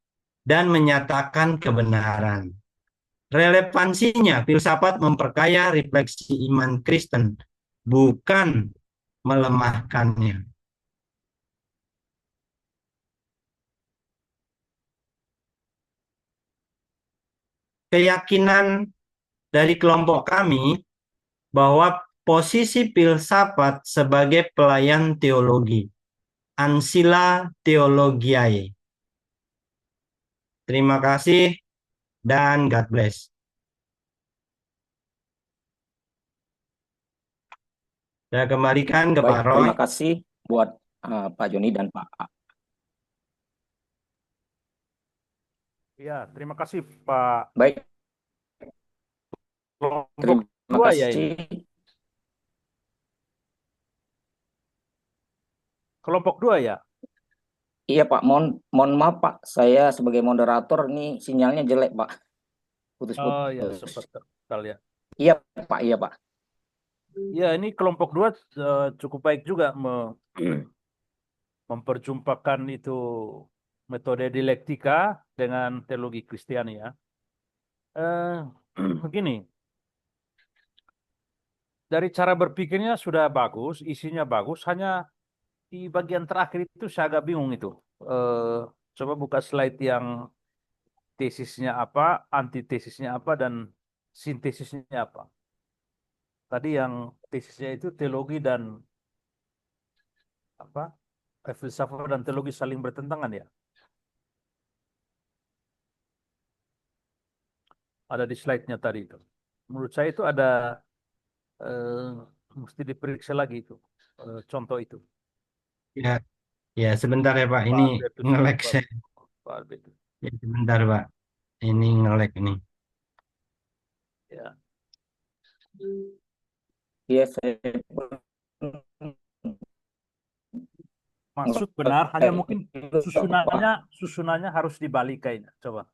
dan menyatakan kebenaran. Relevansinya, filsafat memperkaya refleksi iman Kristen, bukan melemahkannya. Keyakinan dari kelompok kami bahwa posisi filsafat sebagai pelayan teologi, Ancilla Theologiae. Terima kasih dan God bless. Saya kembalikan ke Pak Baik, Roy. terima kasih buat Pak Joni dan Pak A. Ya, terima kasih Pak. Baik, Kelompok terima dua ya ini. kasih. Kelompok dua ya. Iya Pak, mohon maaf Pak, saya sebagai moderator ini sinyalnya jelek Pak, Oh ya, putus-putus. sempat terkenal ya. Iya Pak, iya Pak. Ya, ini kelompok dua cukup baik juga memperjumpakan itu metode dialektika dengan teologi Kristiani ya. Begini, dari cara berpikirnya sudah bagus, isinya bagus, hanya di bagian terakhir itu saya agak bingung itu. Coba buka slide yang tesisnya apa, antitesisnya apa, dan sintesisnya apa. Tadi yang tesisnya itu teologi dan apa, filsafat dan teologi saling bertentangan ya. Ada di slide-nya tadi itu. Menurut saya itu ada mesti diperiksa lagi itu contoh itu. Ya, ya sebentar ya Pak. Pak Ini Albertus, nge-lag Pak saya. Albertus. Ya, sebentar Pak. Ini nge-lag ini. Ya. Iya, saya Maksud benar, hanya mungkin susunannya harus dibalik kayaknya. Coba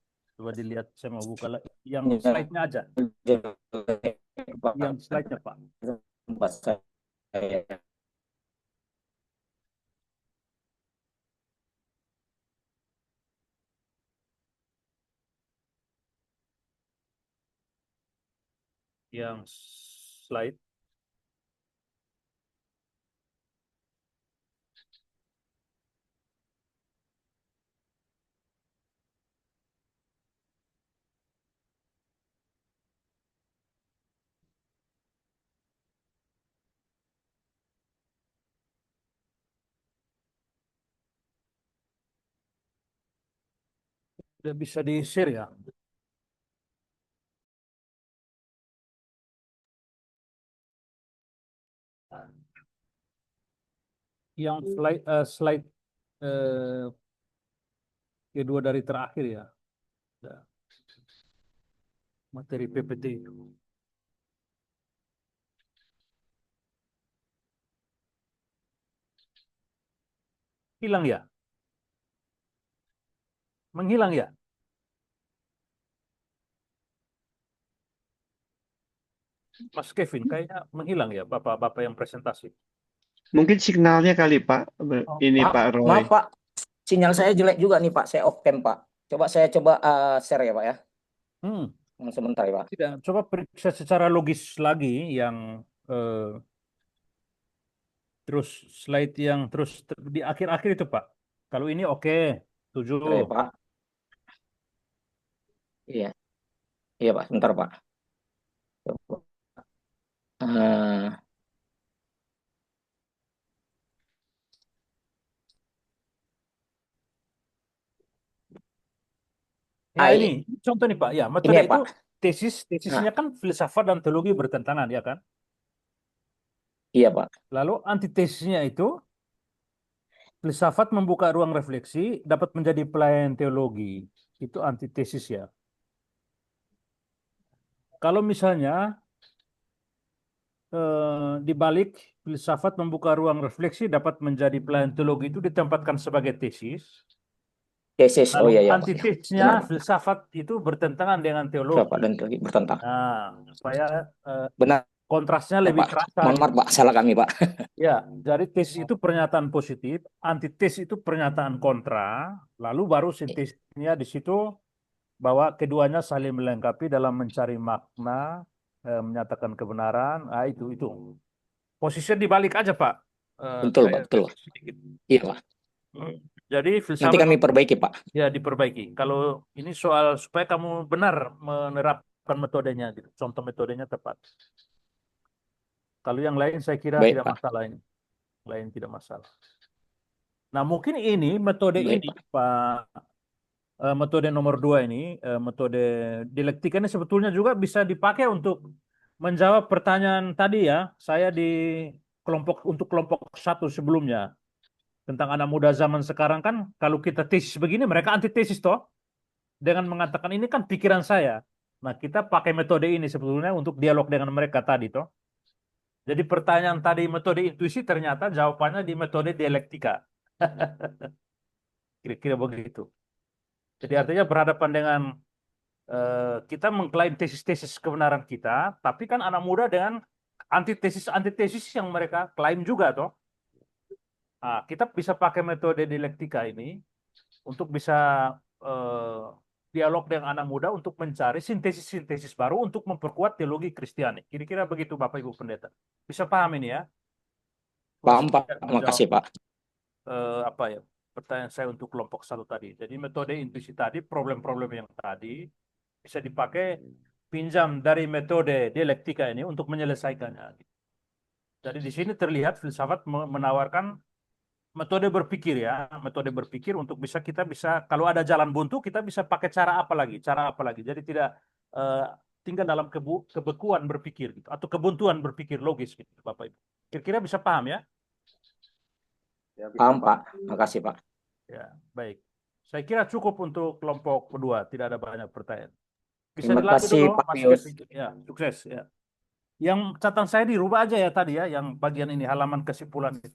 dilihat, saya mau buka lagi. Yang slide-nya aja. Yang slide-nya Pak. Yang slide. Udah bisa di-share ya. Yang slide eh, kedua dari terakhir ya. Ya, materi PPT itu. Hilang ya? Menghilang ya? Mas Kevin, kayaknya menghilang ya Bapak-bapak yang presentasi. Mungkin signalnya kali Pak. Oh, Ini Maaf, Pak Roy. maaf Pak, sinyal saya jelek juga nih Pak, saya off cam Pak. Coba saya share ya Pak ya, hmm. sebentar ya Pak. Tidak, coba periksa secara logis lagi yang terus slide yang terus di akhir-akhir itu Pak. Kalau ini oke, Sebentar ya 7. Pak. Iya, iya Pak, sebentar Pak. Coba. Eh, Ya ai- ini contoh nih Pak. Ya, ini metode ya itu Pak. tesisnya Nah, kan filsafat dan teologi bertentangan ya kan. iya Pak. Lalu antitesisnya itu filsafat membuka ruang refleksi dapat menjadi pelayan teologi. Itu antitesis ya. Kalau misalnya dibalik filsafat membuka ruang refleksi dapat menjadi pelayan teologi itu ditempatkan sebagai tesis. Tesis, oh Lalu iya ya Pak. antitesisnya Benar Pak. filsafat itu bertentangan dengan Filsafat teologi. dan teologi bertentang. Nah, supaya Benar kontrasnya lebih Pak. terasa Mohon gitu. maaf Pak, salah kami Pak. Ya, jadi tesis itu pernyataan positif, antitesis itu pernyataan kontra, lalu baru sintesisnya di situ bahwa keduanya saling melengkapi dalam mencari makna, menyatakan kebenaran. Ah itu. Posisinya dibalik aja Pak. Betul Pak, Saya betul. sedikit. Iya Pak. Jadi Nanti filsafat kami perbaiki Pak. ya diperbaiki. Kalau ini soal supaya kamu benar menerapkan metodenya, gitu. Contoh metodenya tepat. Kalau yang lain saya kira Baik tidak Pak. masalah ini. Lain tidak masalah. Nah, mungkin ini metode Baik ini, Pak. Pak, metode nomor 2 ini, metode dialektika ini sebetulnya juga bisa dipakai untuk menjawab pertanyaan tadi ya. Saya di untuk kelompok 1 sebelumnya tentang anak muda zaman sekarang kan, kalau kita tesis begini, mereka antitesis toh, dengan mengatakan ini kan pikiran saya. Nah, kita pakai metode ini sebetulnya untuk dialog dengan mereka tadi toh. Jadi pertanyaan tadi metode intuisi ternyata jawabannya di metode dialektika. Kira-kira begitu. Jadi artinya berhadapan dengan kita mengklaim tesis-tesis kebenaran kita, tapi kan anak muda dengan antitesis-antitesis yang mereka klaim juga toh. Nah, kita bisa pakai metode dialektika ini untuk bisa dialog dengan anak muda untuk mencari sintesis-sintesis baru untuk memperkuat teologi Kristiani. Kira-kira begitu Bapak Ibu Pendeta. Bisa paham ini ya? Paham Pak. Saya Makasih Pak. apa ya? Pertanyaan saya untuk kelompok 1 tadi. Jadi metode intuisi tadi, problem-problem yang tadi bisa dipakai pinjam dari metode dialektika ini untuk menyelesaikannya. Jadi di sini terlihat filsafat menawarkan metode berpikir ya, metode berpikir untuk kita bisa kalau ada jalan buntu kita bisa pakai cara apa lagi. Jadi tidak tinggal dalam kebekuan berpikir gitu atau kebuntuan berpikir logis gitu, Bapak Ibu. Kira-kira bisa paham ya? Paham Pak. Makasih Pak. Ya, baik. Saya kira cukup untuk kelompok kedua, tidak ada banyak pertanyaan. Bisa Terima dilanjut kasih dulu, Pak Mas Pius. Kevin. Ya, sukses ya. Yang catatan saya dirubah aja ya tadi ya, yang bagian ini halaman kesimpulan itu.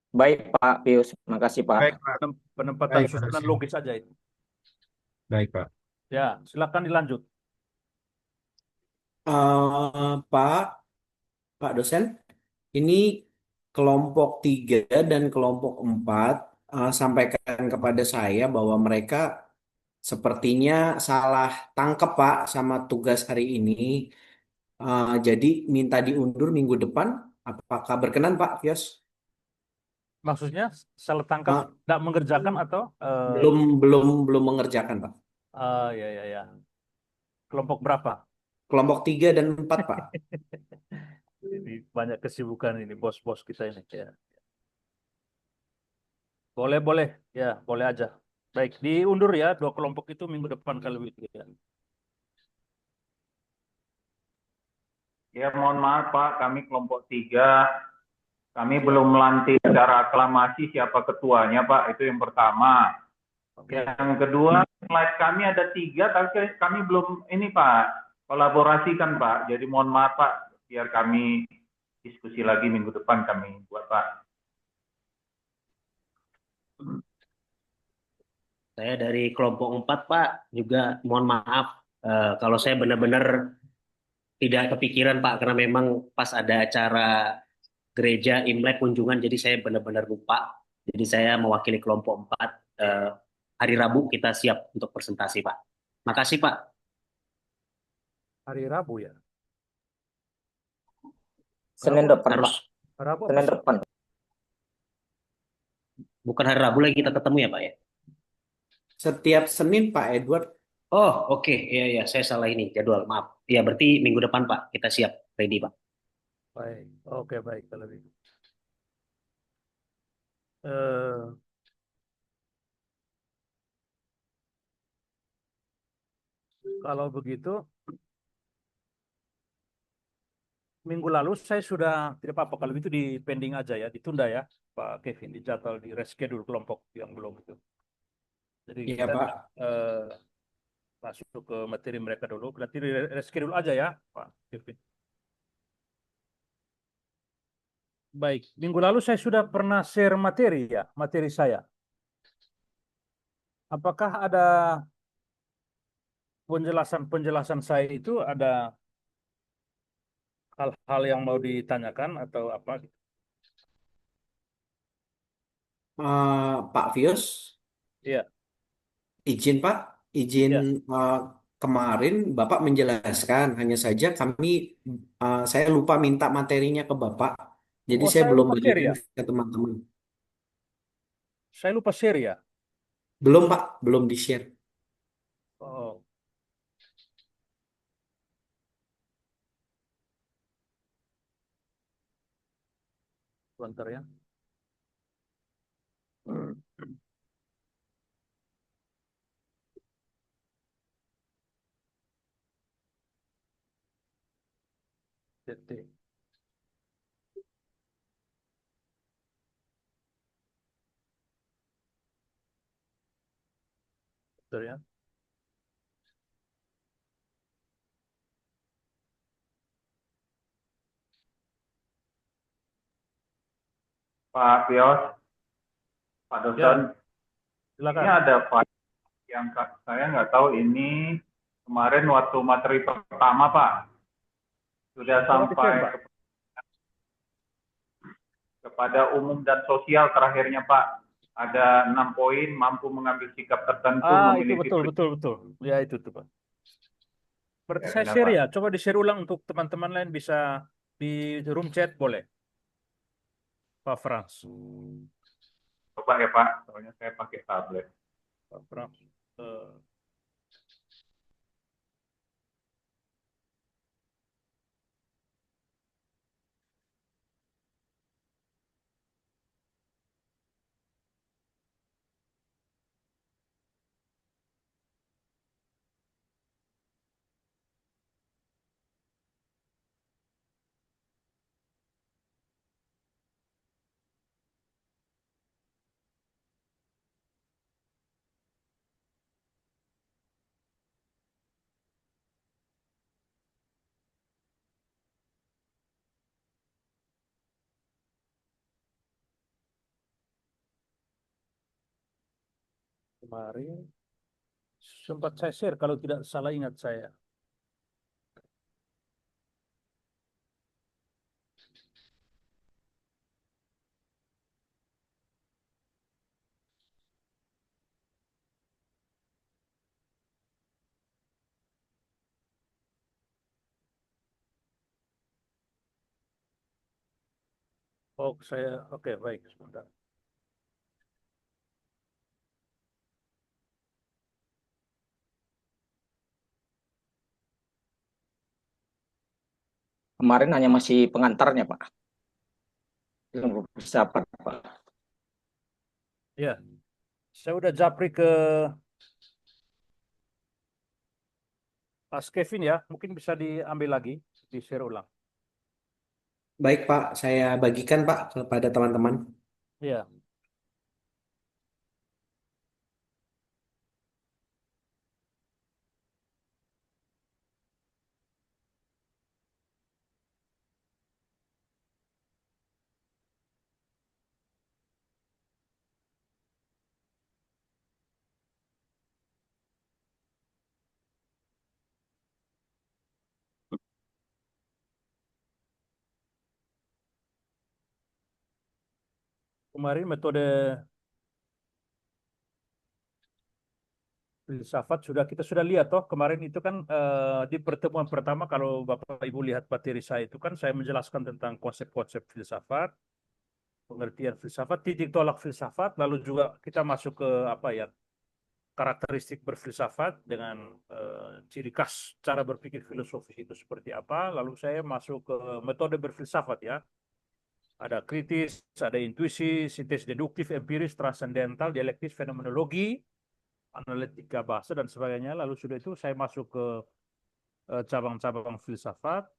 Baik Pak Pius. Makasih Pak. Baik, Pak. Penempatan Baik, susunan makasih. logis aja itu. Baik, Pak. Ya, silakan dilanjut. Pak dosen, ini kelompok 3 dan kelompok 4 sampaikan kepada saya bahwa mereka sepertinya salah tangkap Pak sama tugas hari ini. Jadi minta diundur minggu depan. Apakah berkenan Pak Fios? Maksudnya salah tangkap Ah, tidak mengerjakan atau belum mengerjakan Pak. ya. Kelompok berapa? Kelompok 3 dan 4 Pak. Ini banyak kesibukan ini bos-bos kita ini ya. Boleh ya, boleh aja. Baik, diundur ya 2 kelompok itu minggu depan kalau gitu ya. Ya, mohon maaf Pak, kami kelompok 3 Kami belum melantik secara aklamasi siapa ketuanya, Pak. Itu yang pertama. Oke. Yang kedua, slide kami ada 3, tapi kami belum ini, Pak, kolaborasikan, Pak. Jadi mohon maaf, Pak, biar kami diskusi lagi minggu depan kami buat, Pak. Saya dari kelompok 4, Pak, juga mohon maaf kalau saya benar-benar tidak kepikiran, Pak, karena memang pas ada acara gereja Imlek kunjungan, jadi saya benar-benar lupa. Jadi saya mewakili kelompok 4, hari Rabu kita siap untuk presentasi, Pak. Makasih, Pak. Hari Rabu ya. Senin Rabu, depan, Harus Pak. Rabu apa Senin sih? depan. bukan hari Rabu lagi kita ketemu ya, Pak ya? Setiap Senin Pak Edward. Oh, oke. Iya, iya, saya salah ini jadwal. Maaf. Ya, berarti minggu depan, Pak, kita siap ready, Pak. Baik. Oke, baik kalau begitu. Eh, Kalau begitu, minggu lalu saya sudah tidak apa-apa kalau itu di pending aja ya, ditunda ya, Pak Kevin, dijadwal di reschedule kelompok yang belum itu. Jadi Iya kita Pak. masuk ke materi mereka dulu. Berarti di reschedule aja ya, Pak Kevin. Baik, minggu lalu saya sudah pernah share materi ya, materi saya. Apakah ada penjelasan saya itu ada hal-hal yang mau ditanyakan atau apa? Pak Fius, Iya, izin Pak, izin iya. eh, kemarin Bapak menjelaskan, hanya saja saya lupa minta materinya ke Bapak, jadi Oh, saya saya belum lupa share bagikan ya. ke teman-teman. Saya lupa share ya. Belum Pak, belum di-share. Oh, sebentar ya. TT. Sebentar ya. Pak Pios, Pak Ya, Dosen, ini silakan. ada file yang saya nggak tahu ini kemarin waktu materi pertama, Pak, sudah Coba di-share, sampai Pak. kepada umum dan sosial terakhirnya, Pak. Ada 6 poin, mampu mengambil sikap tertentu, Itu memiliki betul. Ya, itu tuh, Pak. Berarti Ya, saya benar, share Pak. ya. Coba di-share ulang untuk teman-teman lain bisa di room chat boleh, Pak Frans. Coba ya, Pak, soalnya saya pakai tablet. Pak Frans. Kemarin sempat saya share kalau tidak salah ingat saya. Oh, oke, baik, sebentar. Kemarin hanya masih pengantarnya, Pak. Belum persiapan, Pak. Ya, saya udah japri ke Mas Kevin ya, mungkin bisa diambil lagi, di share ulang. Baik Pak, saya bagikan Pak kepada teman-teman. Ya, kemarin metode filsafat kita sudah lihat toh kemarin itu kan di pertemuan pertama kalau Bapak Ibu lihat materi saya itu kan saya menjelaskan tentang konsep-konsep filsafat, pengertian filsafat, titik tolak filsafat, lalu juga kita masuk ke apa ya karakteristik berfilsafat dengan ciri khas cara berpikir filosofis itu seperti apa. Lalu saya masuk ke metode berfilsafat ya. Ada kritis, ada intuisi, sintesis deduktif, empiris, transendental, dialektis, fenomenologi, analitika bahasa dan sebagainya. Lalu sudah itu saya masuk ke cabang-cabang filsafat.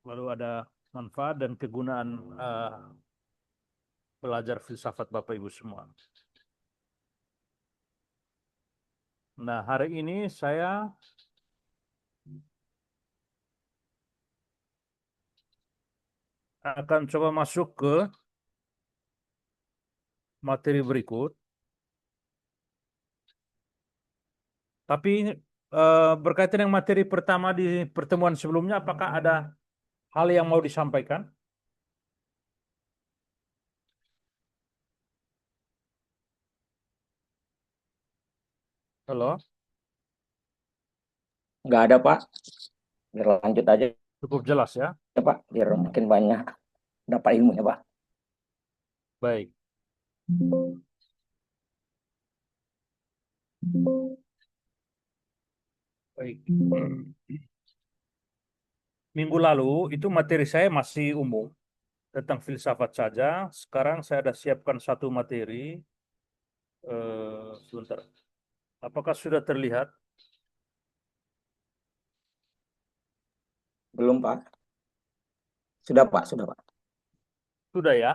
Lalu ada manfaat dan kegunaan belajar filsafat Bapak Ibu semua. Nah, hari ini saya akan coba masuk ke materi berikut. Tapi berkaitan dengan materi pertama di pertemuan sebelumnya, apakah ada hal yang mau disampaikan? Halo, Nggak ada, Pak. Biar lanjut aja, cukup jelas ya. Pak. Biar makin banyak dapat ilmunya, Pak. Baik. Baik. Minggu lalu itu materi saya masih umum tentang filsafat saja. Sekarang saya ada siapkan satu materi. Sebentar. Apakah sudah terlihat? Belum, Pak. Sudah, Pak. Sudah, Pak. Sudah ya.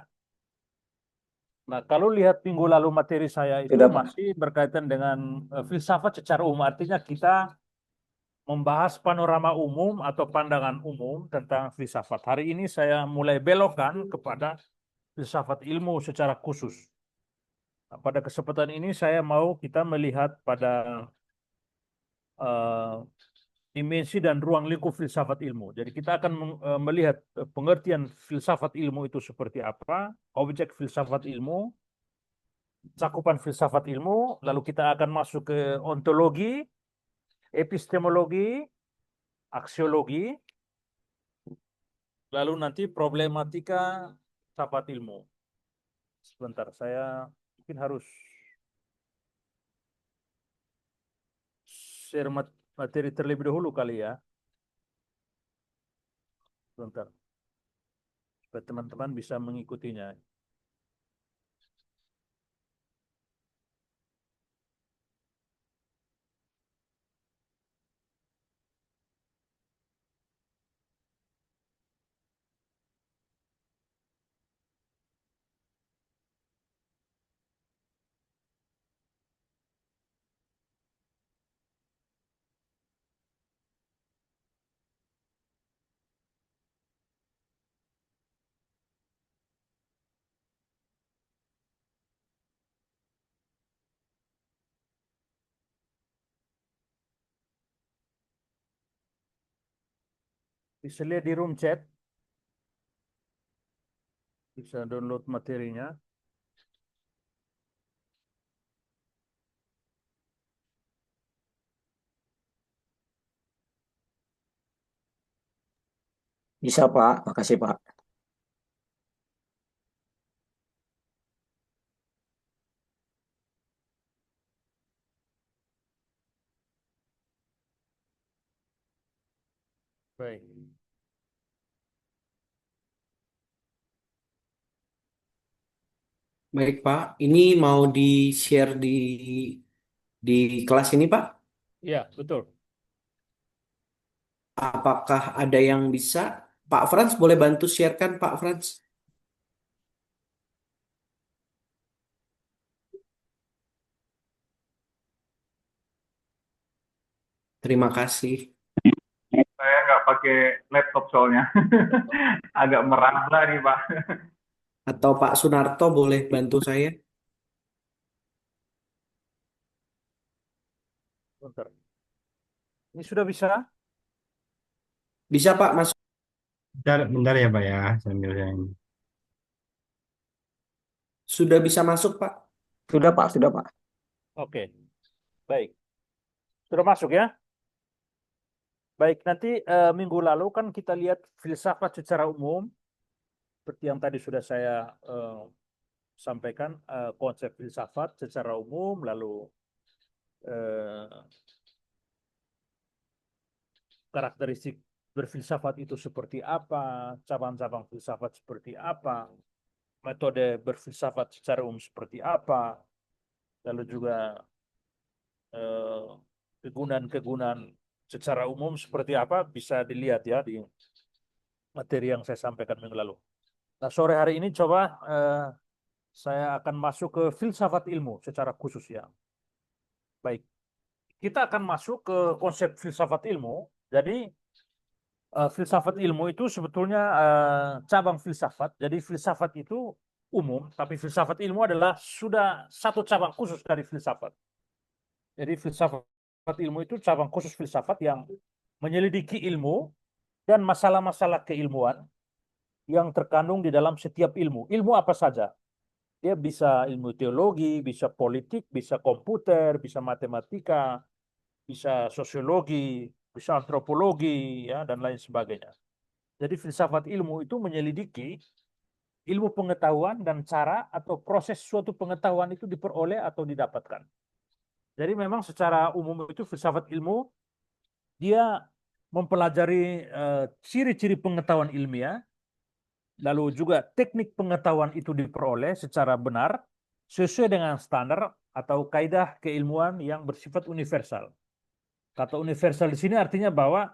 Nah, kalau lihat minggu lalu materi saya itu Sudah, Pak. masih berkaitan dengan filsafat secara umum. Artinya kita membahas panorama umum atau pandangan umum tentang filsafat. Hari ini saya mulai belokkan kepada filsafat ilmu secara khusus. Nah, pada kesempatan ini saya mau kita melihat pada dimensi dan ruang lingkup filsafat ilmu. Jadi kita akan melihat pengertian filsafat ilmu itu seperti apa, objek filsafat ilmu, cakupan filsafat ilmu, lalu kita akan masuk ke ontologi, epistemologi, aksiologi, lalu nanti problematika filsafat ilmu. Sebentar, saya mungkin harus share materi terlebih dahulu kali ya. Sebentar, supaya teman-teman bisa mengikutinya. Bisa lihat di room chat, bisa download materinya. Bisa, Pak. Makasih, Pak. Baik. Baik Pak, ini mau di-share di kelas ini Pak. Ya, betul. Apakah ada yang bisa Pak Frans boleh bantu sharekan Pak Frans? Terima kasih. Saya nggak pakai laptop soalnya. Agak meraba nih, Pak. Atau Pak Sunarto boleh bantu saya? Bentar. Ini sudah bisa? Bisa Pak, masuk. Bentar ya Pak ya, sambil saya ini. Sudah bisa masuk Pak. Sudah Pak, sudah Pak. Oke, baik. Sudah masuk ya? Baik, nanti minggu lalu kan kita lihat filsafat secara umum, seperti yang tadi sudah saya sampaikan, konsep filsafat secara umum, lalu karakteristik berfilsafat itu seperti apa, cabang-cabang filsafat seperti apa, metode berfilsafat secara umum seperti apa, lalu juga kegunaan-kegunaan secara umum seperti apa bisa dilihat ya di materi yang saya sampaikan minggu lalu. Nah, sore hari ini coba saya akan masuk ke filsafat ilmu secara khusus ya. Baik, kita akan masuk ke konsep filsafat ilmu. Jadi filsafat ilmu itu sebetulnya cabang filsafat. Jadi filsafat itu umum, tapi filsafat ilmu adalah sudah satu cabang khusus dari filsafat. Jadi filsafat ilmu itu cabang khusus filsafat yang menyelidiki ilmu dan masalah-masalah keilmuan yang terkandung di dalam setiap ilmu. Ilmu apa saja? Dia bisa ilmu teologi, bisa politik, bisa komputer, bisa matematika, bisa sosiologi, bisa antropologi, ya, dan lain sebagainya. Jadi filsafat ilmu itu menyelidiki ilmu pengetahuan dan cara atau proses suatu pengetahuan itu diperoleh atau didapatkan. Jadi memang secara umum itu filsafat ilmu dia mempelajari ciri-ciri pengetahuan ilmiah, lalu juga teknik pengetahuan itu diperoleh secara benar sesuai dengan standar atau kaidah keilmuan yang bersifat universal. Kata universal di sini artinya bahwa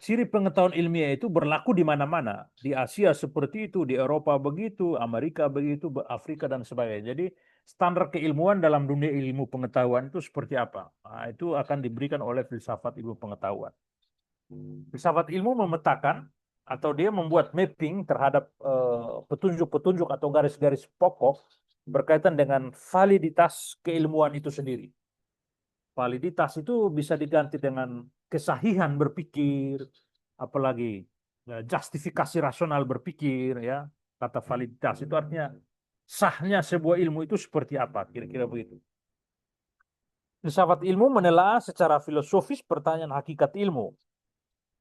ciri pengetahuan ilmiah itu berlaku di mana-mana. Di Asia seperti itu, di Eropa begitu, Amerika begitu, Afrika dan sebagainya. Jadi standar keilmuan dalam dunia ilmu pengetahuan itu seperti apa? Nah, itu akan diberikan oleh filsafat ilmu pengetahuan. Filsafat ilmu memetakan atau dia membuat mapping terhadap petunjuk-petunjuk atau garis-garis pokok berkaitan dengan validitas keilmuan itu sendiri. Validitas itu bisa diganti dengan kesahihan berpikir, apalagi justifikasi rasional berpikir, ya. Kata validitas itu artinya sahnya sebuah ilmu itu seperti apa, kira-kira begitu. Filsafat ilmu menelaah secara filosofis pertanyaan hakikat ilmu.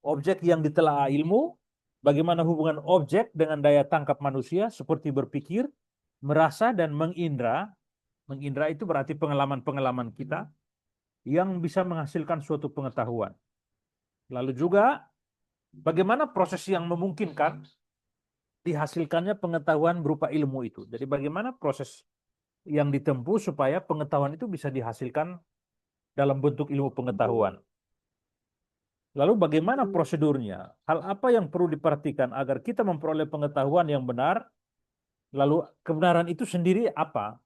Objek yang ditelaah ilmu, bagaimana hubungan objek dengan daya tangkap manusia seperti berpikir, merasa, dan mengindra. Mengindra itu berarti pengalaman-pengalaman kita yang bisa menghasilkan suatu pengetahuan. Lalu juga bagaimana proses yang memungkinkan dihasilkannya pengetahuan berupa ilmu itu. Jadi bagaimana proses yang ditempuh supaya pengetahuan itu bisa dihasilkan dalam bentuk ilmu pengetahuan. Lalu bagaimana prosedurnya? Hal apa yang perlu diperhatikan agar kita memperoleh pengetahuan yang benar? Lalu kebenaran itu sendiri apa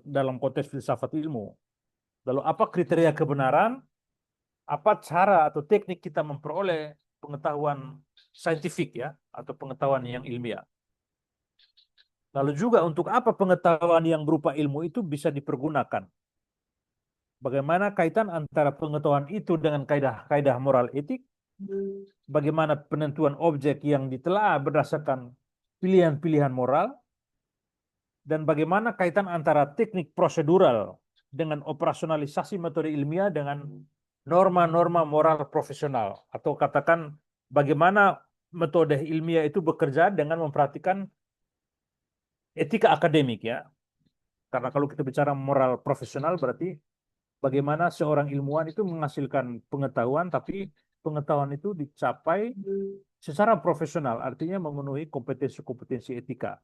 dalam konteks filsafat ilmu? Lalu apa kriteria kebenaran? Apa cara atau teknik kita memperoleh pengetahuan saintifik ya, atau pengetahuan yang ilmiah? Lalu juga untuk apa pengetahuan yang berupa ilmu itu bisa dipergunakan? Bagaimana kaitan antara pengetahuan itu dengan kaidah moral etik? Bagaimana penentuan objek yang ditelaah berdasarkan pilihan-pilihan moral? Dan bagaimana kaitan antara teknik prosedural dengan operasionalisasi metode ilmiah dengan norma-norma moral profesional? Atau katakan bagaimana metode ilmiah itu bekerja dengan memperhatikan etika akademik ya. Karena kalau kita bicara moral profesional berarti bagaimana seorang ilmuwan itu menghasilkan pengetahuan, tapi pengetahuan itu dicapai secara profesional, artinya memenuhi kompetensi-kompetensi etika.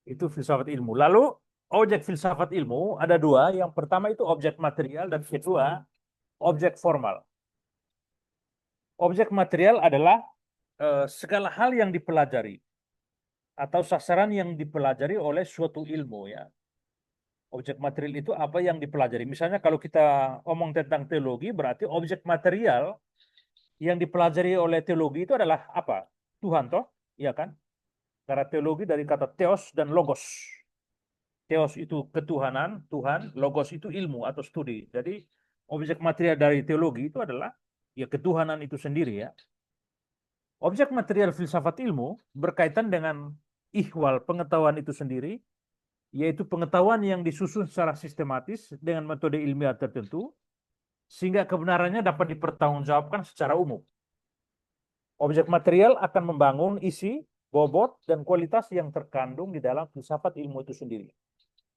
Itu filsafat ilmu. Lalu objek filsafat ilmu ada dua. Yang pertama itu objek material dan kedua objek formal. objek material adalah segala hal yang dipelajari atau sasaran yang dipelajari oleh suatu ilmu ya. Objek material itu apa yang dipelajari. Misalnya kalau kita omong tentang teologi, berarti objek material yang dipelajari oleh teologi itu adalah apa? Tuhan toh, iya kan? Karena teologi dari kata theos dan logos. Theos itu ketuhanan, Tuhan, logos itu ilmu atau studi. Jadi objek material dari teologi itu adalah ya ketuhanan itu sendiri ya. Objek material filsafat ilmu berkaitan dengan ihwal pengetahuan itu sendiri, yaitu pengetahuan yang disusun secara sistematis dengan metode ilmiah tertentu, sehingga kebenarannya dapat dipertanggungjawabkan secara umum. Objek material akan membangun isi, bobot, dan kualitas yang terkandung di dalam filsafat ilmu itu sendiri.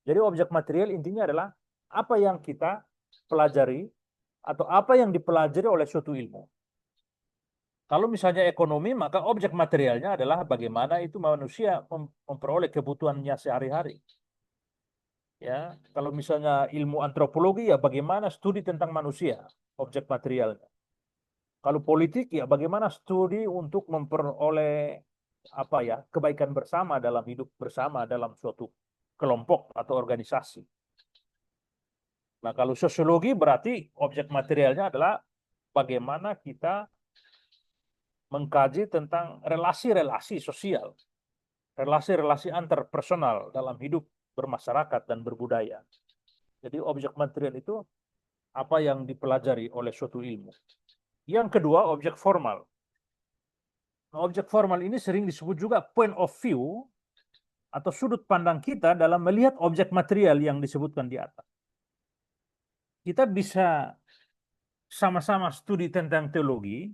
Jadi objek material intinya adalah apa yang kita pelajari atau apa yang dipelajari oleh suatu ilmu. Kalau misalnya ekonomi, maka objek materialnya adalah bagaimana itu manusia memperoleh kebutuhannya sehari-hari. Ya, kalau misalnya ilmu antropologi, ya bagaimana studi tentang manusia, objek materialnya. Kalau politik, ya bagaimana studi untuk memperoleh apa ya kebaikan bersama dalam hidup bersama dalam suatu kelompok atau organisasi. Nah, kalau sosiologi berarti objek materialnya adalah bagaimana kita mengkaji tentang relasi-relasi sosial, relasi-relasi antarpersonal dalam hidup bermasyarakat dan berbudaya. Jadi objek material itu apa yang dipelajari oleh suatu ilmu. Yang kedua, objek formal. Nah, objek formal ini sering disebut juga point of view atau sudut pandang kita dalam melihat objek material yang disebutkan di atas. Kita bisa sama-sama studi tentang teologi,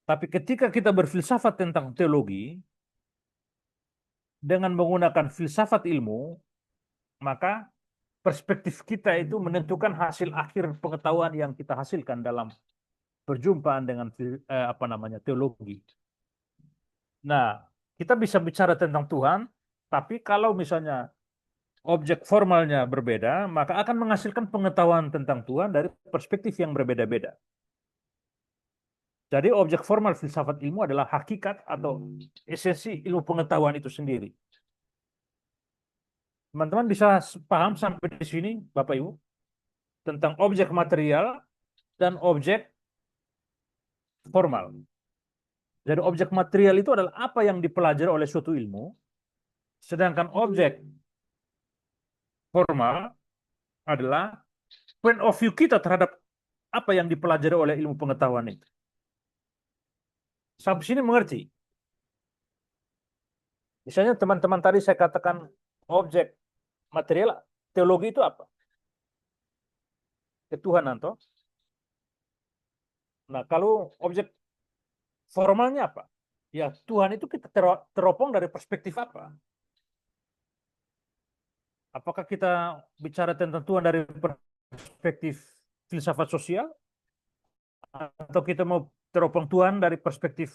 tapi ketika kita berfilsafat tentang teologi, dengan menggunakan filsafat ilmu, maka perspektif kita itu menentukan hasil akhir pengetahuan yang kita hasilkan dalam perjumpaan dengan teologi. Nah, kita bisa bicara tentang Tuhan, tapi kalau misalnya objek formalnya berbeda, maka akan menghasilkan pengetahuan tentang Tuhan dari perspektif yang berbeda-beda. Jadi objek formal filsafat ilmu adalah hakikat atau esensi ilmu pengetahuan itu sendiri. Teman-teman bisa paham sampai di sini, Bapak Ibu, tentang objek material dan objek formal. Jadi objek material itu adalah apa yang dipelajari oleh suatu ilmu, sedangkan objek formal adalah point of view kita terhadap apa yang dipelajari oleh ilmu pengetahuan itu. Sampai sini mengerti? Misalnya teman-teman tadi saya katakan objek material teologi itu apa? Ketuhanan toh. Nah, kalau objek formalnya apa? Ya, Tuhan itu kita teropong dari perspektif apa? Apakah kita bicara tentang Tuhan dari perspektif filsafat sosial? Atau kita mau teropong Tuhan dari perspektif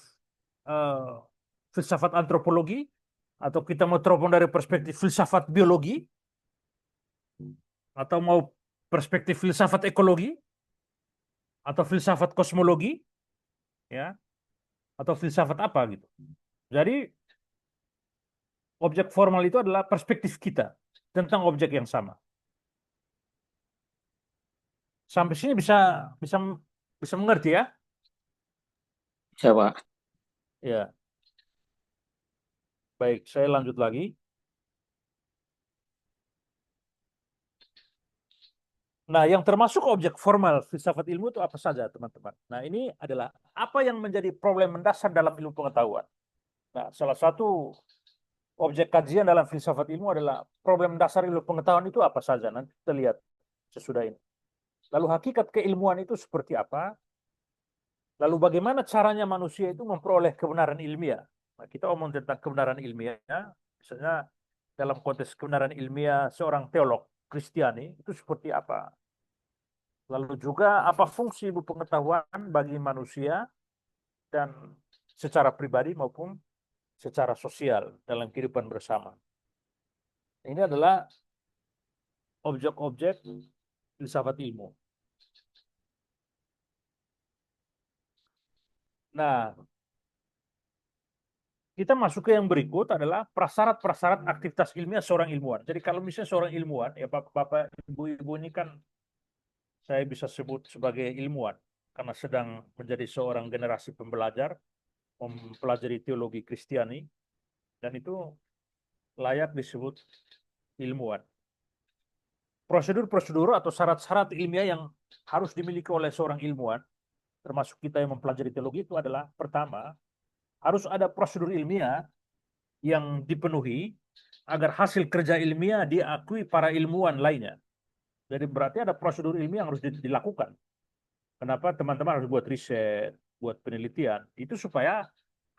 filsafat antropologi? Atau kita mau teropong dari perspektif filsafat biologi? Atau mau perspektif filsafat ekologi? Atau filsafat kosmologi? Ya, atau filsafat apa gitu. Jadi objek formal itu adalah perspektif kita tentang objek yang sama. Sampai sini bisa mengerti ya? Bisa, Pak. Ya. Baik, saya lanjut lagi. Nah, yang termasuk objek formal filsafat ilmu itu apa saja, teman-teman? Nah, ini adalah apa yang menjadi problem mendasar dalam ilmu pengetahuan. Nah, salah satu objek kajian dalam filsafat ilmu adalah problem dasar ilmu pengetahuan itu apa saja. Nanti kita lihat sesudah ini. Lalu hakikat keilmuan itu seperti apa? Lalu bagaimana caranya manusia itu memperoleh kebenaran ilmiah? Nah, kita omong tentang kebenaran ilmiah, misalnya dalam konteks kebenaran ilmiah seorang teolog Kristiani itu seperti apa? Lalu juga apa fungsi ilmu pengetahuan bagi manusia dan secara pribadi maupun secara sosial dalam kehidupan bersama. Ini adalah objek-objek filsafat ilmu. Nah, kita masuk ke yang berikut adalah prasyarat-prasyarat aktivitas ilmiah seorang ilmuwan. Jadi kalau misalnya seorang ilmuwan, ya Bapak, Ibu ini kan saya bisa sebut sebagai ilmuwan karena sedang menjadi seorang generasi pembelajar, mempelajari teologi Kristiani, dan itu layak disebut ilmuwan. Prosedur-prosedur atau syarat-syarat ilmiah yang harus dimiliki oleh seorang ilmuwan, termasuk kita yang mempelajari teologi, itu adalah pertama, harus ada prosedur ilmiah yang dipenuhi agar hasil kerja ilmiah diakui para ilmuwan lainnya. Jadi berarti ada prosedur ilmiah yang harus dilakukan. Kenapa teman-teman harus buat riset, buat penelitian? Itu supaya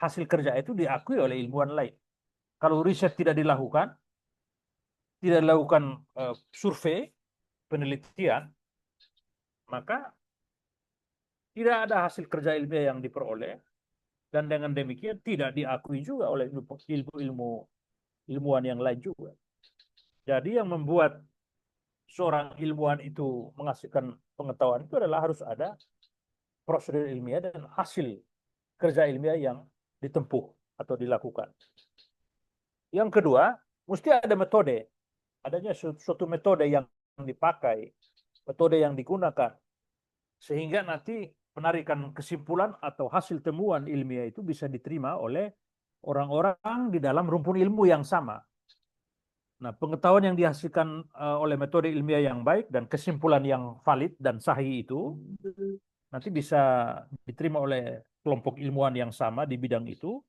hasil kerja itu diakui oleh ilmuwan lain. Kalau riset tidak dilakukan survei, penelitian, maka tidak ada hasil kerja ilmiah yang diperoleh, dan dengan demikian tidak diakui juga oleh ilmuwan yang lain juga. Jadi yang membuat seorang ilmuwan itu menghasilkan pengetahuan itu adalah harus ada prosedur ilmiah dan hasil kerja ilmiah yang ditempuh atau dilakukan. Yang kedua, mesti ada metode. Adanya suatu metode yang dipakai, metode yang digunakan, sehingga nanti penarikan kesimpulan atau hasil temuan ilmiah itu bisa diterima oleh orang-orang di dalam rumpun ilmu yang sama. Nah, pengetahuan yang dihasilkan oleh metode ilmiah yang baik dan kesimpulan yang valid dan sahih itu nanti bisa diterima oleh kelompok ilmuwan yang sama di bidang itu,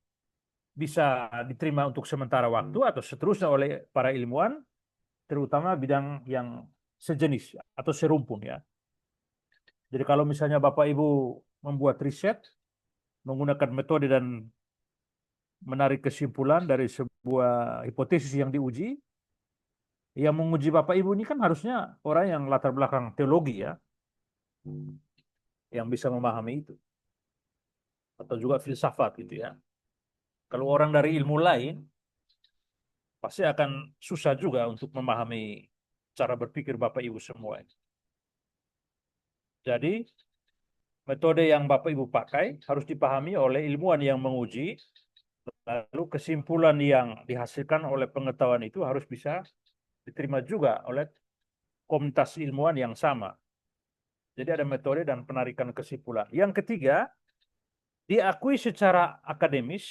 bisa diterima untuk sementara waktu atau seterusnya oleh para ilmuwan, terutama bidang yang sejenis atau serumpun ya. Jadi kalau misalnya Bapak Ibu membuat riset menggunakan metode dan menarik kesimpulan dari sebuah hipotesis yang diuji, yang menguji Bapak Ibu ini kan harusnya orang yang latar belakang teologi ya, yang bisa memahami itu. Atau juga filsafat gitu ya. Kalau orang dari ilmu lain, pasti akan susah juga untuk memahami cara berpikir Bapak Ibu semua. Jadi, metode yang Bapak Ibu pakai harus dipahami oleh ilmuwan yang menguji, lalu kesimpulan yang dihasilkan oleh pengetahuan itu harus bisa diterima juga oleh komunitas ilmuwan yang sama. Jadi ada metode dan penarikan kesimpulan. Yang ketiga, diakui secara akademis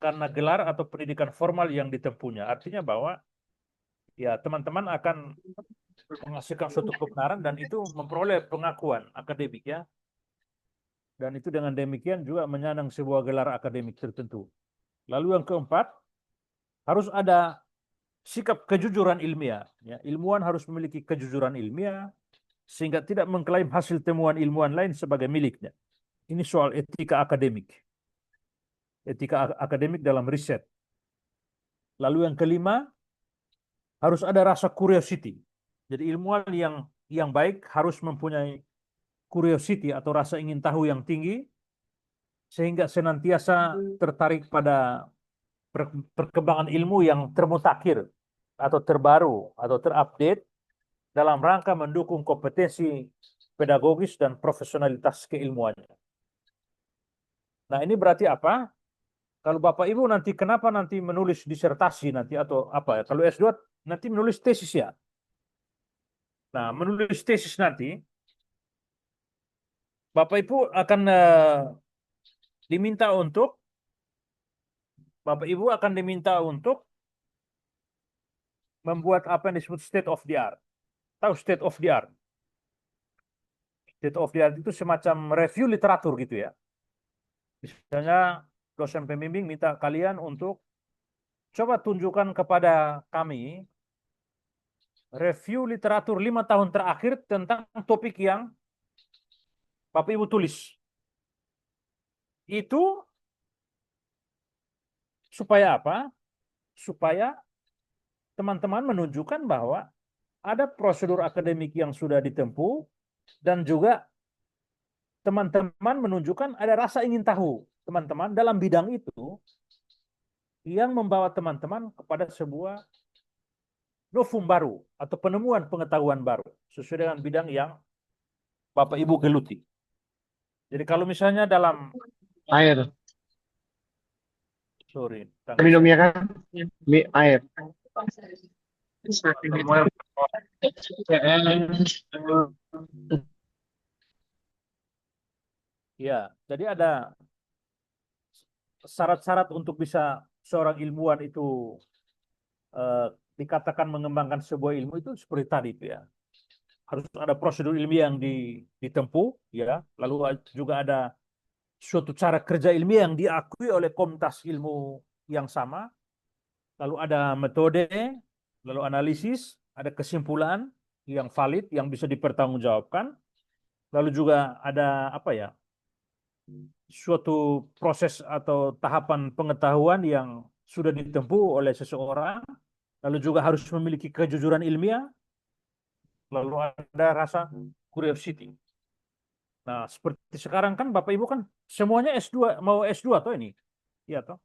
karena gelar atau pendidikan formal yang ditempuhnya. Artinya bahwa ya teman-teman akan menghasilkan suatu kebenaran dan itu memperoleh pengakuan akademik ya. Dan itu dengan demikian juga menyandang sebuah gelar akademik tertentu. Lalu yang keempat, harus ada sikap kejujuran ilmiah. Ya, ilmuwan harus memiliki kejujuran ilmiah sehingga tidak mengklaim hasil temuan ilmuwan lain sebagai miliknya. Ini soal etika akademik. Etika akademik dalam riset. Lalu yang kelima, harus ada rasa curiosity. Jadi ilmuwan yang baik harus mempunyai curiosity atau rasa ingin tahu yang tinggi sehingga senantiasa tertarik pada perkembangan ilmu yang termutakhir atau terbaru atau terupdate dalam rangka mendukung kompetensi pedagogis dan profesionalitas keilmuannya. Nah, ini berarti apa? Kalau Bapak Ibu nanti kenapa nanti menulis disertasi nanti atau apa ya? Kalau S2 nanti menulis tesis ya. Nah, menulis tesis nanti Bapak Ibu akan diminta untuk membuat apa yang disebut state of the art. Tahu state of the art? State of the art itu semacam review literatur gitu ya. Misalnya dosen pembimbing minta kalian untuk coba tunjukkan kepada kami review literatur 5 tahun terakhir tentang topik yang Bapak Ibu tulis. Itu supaya apa? Supaya teman-teman menunjukkan bahwa ada prosedur akademik yang sudah ditempuh dan juga teman-teman menunjukkan ada rasa ingin tahu teman-teman dalam bidang itu yang membawa teman-teman kepada sebuah novum baru atau penemuan pengetahuan baru sesuai dengan bidang yang Bapak Ibu geluti. Jadi kalau misalnya dalam, Air. sorry, tangga Minumnya saya. kan air. Semua Ya, jadi ada syarat-syarat untuk bisa seorang ilmuwan itu dikatakan mengembangkan sebuah ilmu itu seperti tadi itu ya. Harus ada prosedur ilmiah yang ditempuh ya, lalu juga ada suatu cara kerja ilmiah yang diakui oleh komunitas ilmu yang sama, lalu ada metode, lalu analisis, ada kesimpulan yang valid yang bisa dipertanggungjawabkan, lalu juga ada apa ya, suatu proses atau tahapan pengetahuan yang sudah ditempuh oleh seseorang, lalu juga harus memiliki kejujuran ilmiah, lalu ada rasa curiosity. Nah, seperti sekarang kan Bapak Ibu kan semuanya S2, mau S2 atau ini? Iya toh?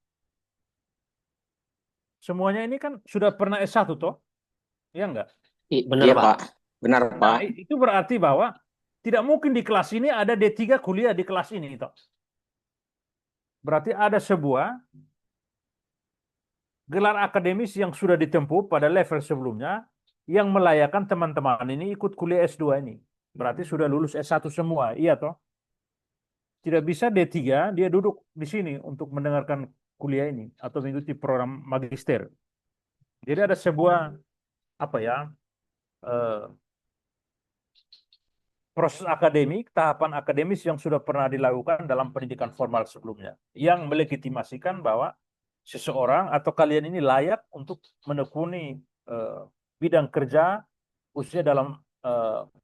Semuanya ini kan sudah pernah S1 toh? Iya enggak? Benar, Iya Pak. Pak, benar Nah, Pak. itu berarti bahwa tidak mungkin di kelas ini ada D3 kuliah di kelas ini toh. Berarti ada sebuah gelar akademis yang sudah ditempuh pada level sebelumnya yang melayakkan teman-teman ini ikut kuliah S2 ini. Berarti sudah lulus S1 semua, iya toh? Tidak bisa D3 dia duduk di sini untuk mendengarkan kuliah ini atau mengikuti program magister. Jadi ada sebuah apa ya, proses akademik, tahapan akademis yang sudah pernah dilakukan dalam pendidikan formal sebelumnya, yang melegitimasikan bahwa seseorang atau kalian ini layak untuk menekuni bidang kerja khususnya dalam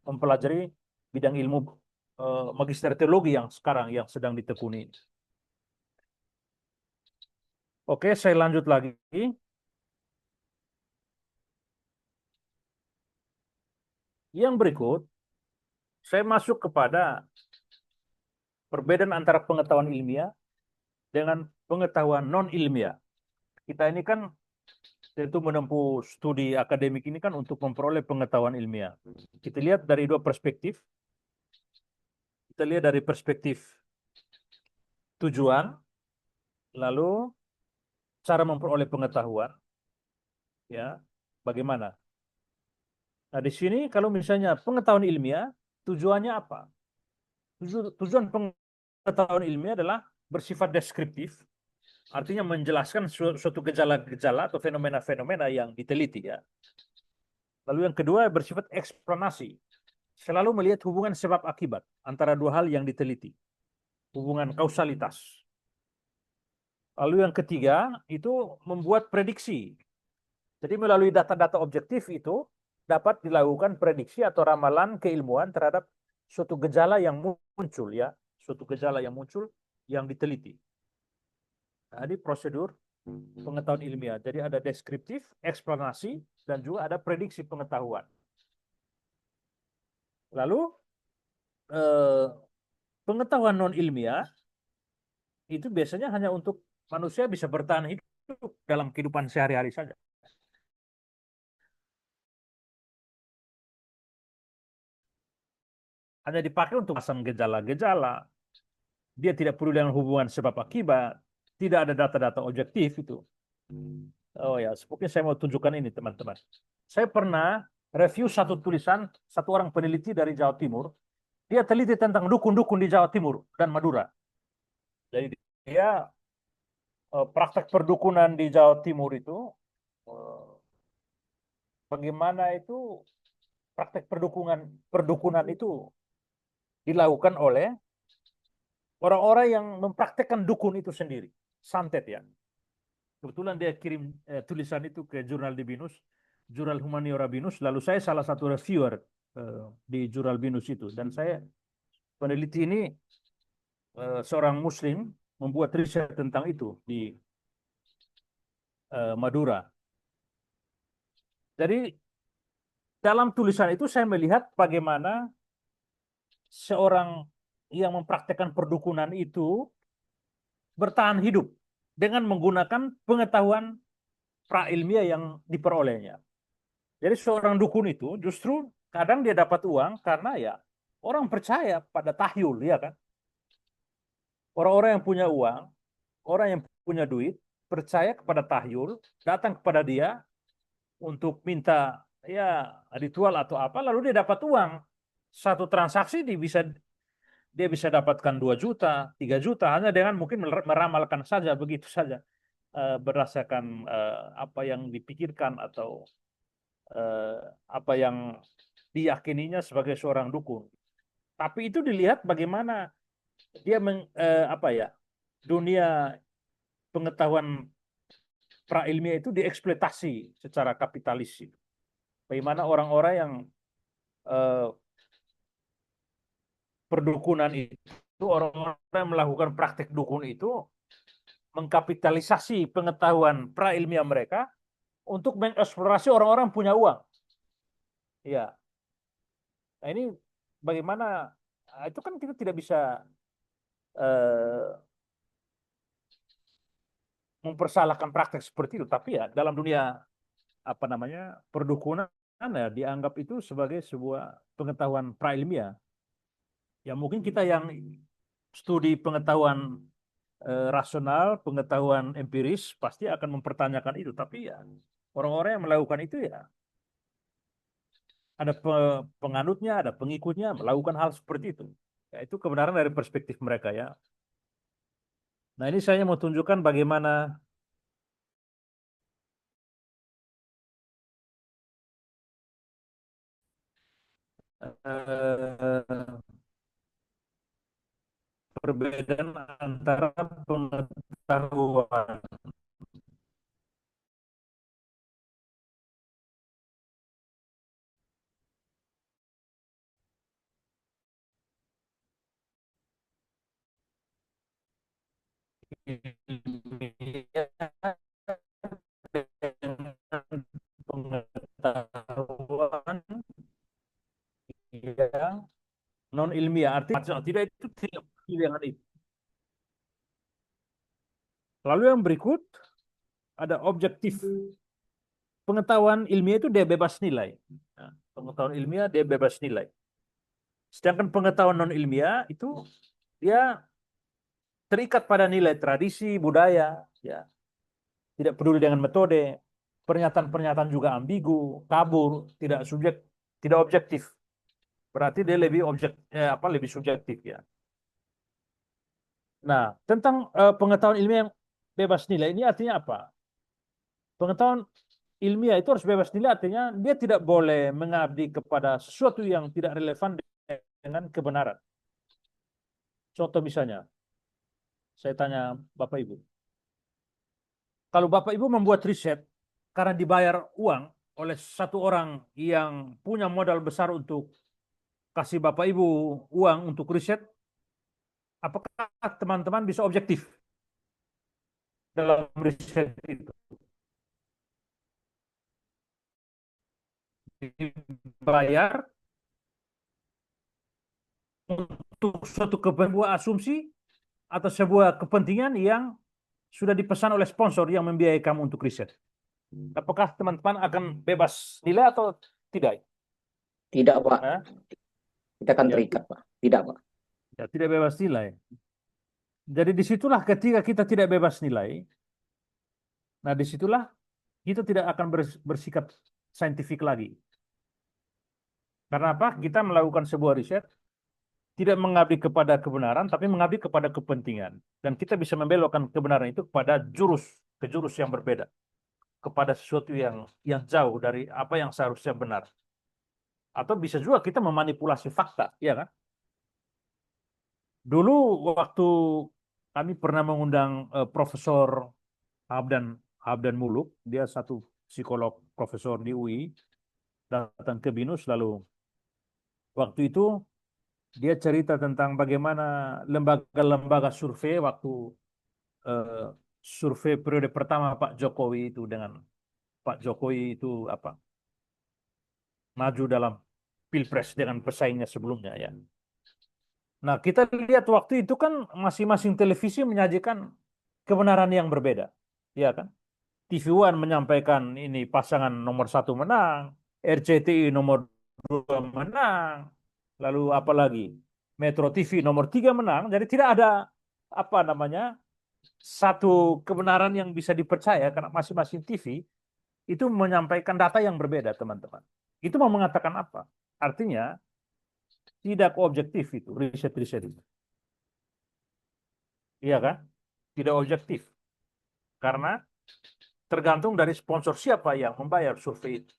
mempelajari bidang ilmu magister teologi yang sekarang yang sedang ditekuni. Oke, saya lanjut lagi. Yang berikut, saya masuk kepada perbedaan antara pengetahuan ilmiah dengan pengetahuan non ilmiah. Kita ini kan tentu menempuh studi akademik ini kan untuk memperoleh pengetahuan ilmiah. Kita lihat dari dua perspektif. Kita lihat dari perspektif tujuan, lalu cara memperoleh pengetahuan, ya, bagaimana? Nah, di sini kalau misalnya pengetahuan ilmiah, tujuannya apa? Tujuan pengetahuan ilmiah adalah bersifat deskriptif, artinya menjelaskan suatu gejala-gejala atau fenomena-fenomena yang diteliti ya. Lalu yang kedua bersifat eksplanasi, selalu melihat hubungan sebab akibat antara dua hal yang diteliti, hubungan kausalitas. Lalu yang ketiga itu membuat prediksi. Jadi melalui data-data objektif itu dapat dilakukan prediksi atau ramalan keilmuan terhadap suatu gejala yang muncul ya, suatu gejala yang muncul yang diteliti. Jadi prosedur pengetahuan ilmiah. Jadi ada deskriptif, eksplanasi, dan juga ada prediksi pengetahuan. Lalu pengetahuan non ilmiah itu biasanya hanya untuk manusia bisa bertahan hidup dalam kehidupan sehari-hari saja. Hanya dipakai untuk pasang gejala-gejala. Dia tidak perlu dengan hubungan sebab akibat. Tidak ada data-data objektif itu. Oh ya, mungkin saya mau tunjukkan ini teman-teman. Saya pernah review satu tulisan satu orang peneliti dari Jawa Timur. Dia teliti tentang dukun-dukun di Jawa Timur dan Madura. Jadi dia praktek perdukunan di Jawa Timur itu bagaimana itu praktek perdukunan itu dilakukan oleh orang-orang yang mempraktekkan dukun itu sendiri, santet ya. Kebetulan dia kirim tulisan itu ke jurnal di BINUS, jurnal Humaniora BINUS, lalu saya salah satu reviewer di jurnal BINUS itu, dan saya peneliti ini seorang Muslim membuat riset tentang itu di Madura. Jadi dalam tulisan itu saya melihat bagaimana seorang yang mempraktekkan perdukunan itu bertahan hidup dengan menggunakan pengetahuan prailmiah yang diperolehnya. Jadi seorang dukun itu justru kadang dia dapat uang karena ya orang percaya pada tahyul, ya kan? Orang-orang yang punya uang, orang yang punya duit, percaya kepada tahyul, datang kepada dia untuk minta ya ritual atau apa, lalu dia dapat uang. Satu transaksi dia bisa dapatkan 2 juta, 3 juta hanya dengan mungkin meramalkan saja begitu saja, berdasarkan apa yang dipikirkan atau apa yang diyakininya sebagai seorang dukun. Tapi itu dilihat bagaimana dia apa ya, dunia pengetahuan prailmiah itu dieksploitasi secara kapitalis. Bagaimana orang-orang yang perdukunan itu, orang-orang yang melakukan praktek dukun itu mengkapitalisasi pengetahuan prailmiah mereka untuk mengeksplorasi orang-orang punya uang. Ya, nah ini bagaimana itu kan kita tidak bisa mempersalahkan praktek seperti itu, tapi ya dalam dunia apa namanya perdukunan ya dianggap itu sebagai sebuah pengetahuan prailmiah. Ya mungkin kita yang studi pengetahuan rasional, pengetahuan empiris pasti akan mempertanyakan itu, tapi ya orang-orang yang melakukan itu ya ada penganutnya, ada pengikutnya melakukan hal seperti itu. Ya, itu kebenaran dari perspektif mereka ya. Nah ini saya mau tunjukkan bagaimana perbedaan antara pengetahuan ilmiah dengan pengetahuan yang non ilmiah. Artinya tidak itu tidak pilihan itu. Lalu yang berikut ada objektif. Pengetahuan ilmiah itu dia bebas nilai. Nah, pengetahuan ilmiah dia bebas nilai. Sedangkan pengetahuan non ilmiah itu dia terikat pada nilai tradisi, budaya, ya. Tidak peduli dengan metode, pernyataan-pernyataan juga ambigu, kabur, tidak objektif. Berarti dia lebih lebih subjektif ya. Nah, tentang pengetahuan ilmiah yang bebas nilai ini artinya apa? Pengetahuan ilmiah itu harus bebas nilai, artinya dia tidak boleh mengabdi kepada sesuatu yang tidak relevan dengan kebenaran. Contoh misalnya, saya tanya Bapak Ibu, kalau Bapak Ibu membuat riset karena dibayar uang oleh satu orang yang punya modal besar untuk kasih Bapak Ibu uang untuk riset, apakah teman-teman bisa objektif dalam riset itu? Dibayar untuk suatu sebuah asumsi atau sebuah kepentingan yang sudah dipesan oleh sponsor yang membiayai kamu untuk riset. Apakah teman-teman akan bebas nilai atau tidak? Tidak, Pak. Hah? Kita akan Ya. terikat, Pak. Tidak, Pak. Ya, tidak bebas nilai. Jadi disitulah ketika kita tidak bebas nilai, nah disitulah kita tidak akan bersikap saintifik lagi. Karena apa? Kita melakukan sebuah riset, tidak mengabdi kepada kebenaran, tapi mengabdi kepada kepentingan. Dan kita bisa membelokkan kebenaran itu kepada ke jurus yang berbeda. Kepada sesuatu yang jauh dari apa yang seharusnya benar. Atau bisa juga kita memanipulasi fakta, ya kan? Dulu waktu kami pernah mengundang Profesor Habdan Muluk, dia satu psikolog profesor di UI, datang ke BINUS, lalu waktu itu dia cerita tentang bagaimana lembaga-lembaga survei waktu survei periode pertama Pak Jokowi itu dengan Pak Jokowi itu apa? Maju dalam Pilpres dengan pesaingnya sebelumnya ya. Nah, kita lihat waktu itu kan masing-masing televisi menyajikan kebenaran yang berbeda. Ya kan? TV One menyampaikan ini pasangan nomor 1 menang, RCTI nomor 2 menang, lalu apalagi Metro TV nomor 3 menang. Jadi tidak ada apa namanya, satu kebenaran yang bisa dipercaya karena masing-masing TV itu menyampaikan data yang berbeda, teman-teman. Itu mau mengatakan apa? Artinya tidak objektif itu riset-riset itu. Iya kan? Tidak objektif. Karena tergantung dari sponsor siapa yang membayar survei itu.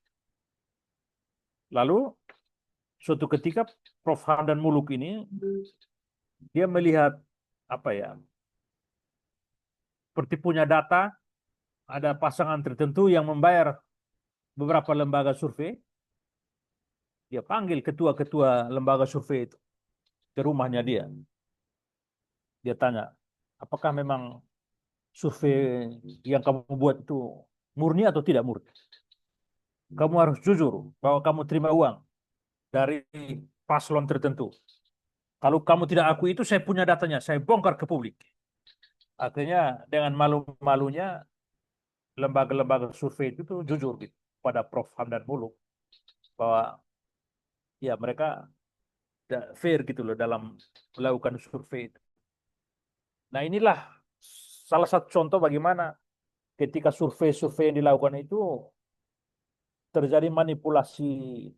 Lalu suatu ketika Prof. Hamdan Muluk ini dia melihat apa ya? Seperti punya data, ada pasangan tertentu yang membayar beberapa lembaga survei. Dia panggil ketua-ketua lembaga survei itu ke rumahnya dia. Dia tanya, apakah memang survei yang kamu buat itu murni atau tidak murni? Kamu harus jujur bahwa kamu terima uang dari paslon tertentu. Kalau kamu tidak akui itu, saya punya datanya, saya bongkar ke publik. Akhirnya dengan malu-malunya lembaga-lembaga survei itu tuh jujur gitu pada Prof. Hamdan Muluk bahwa ya mereka tidak fair gitu loh dalam melakukan survei itu. Nah, inilah salah satu contoh bagaimana ketika survei-survei yang dilakukan itu terjadi manipulasi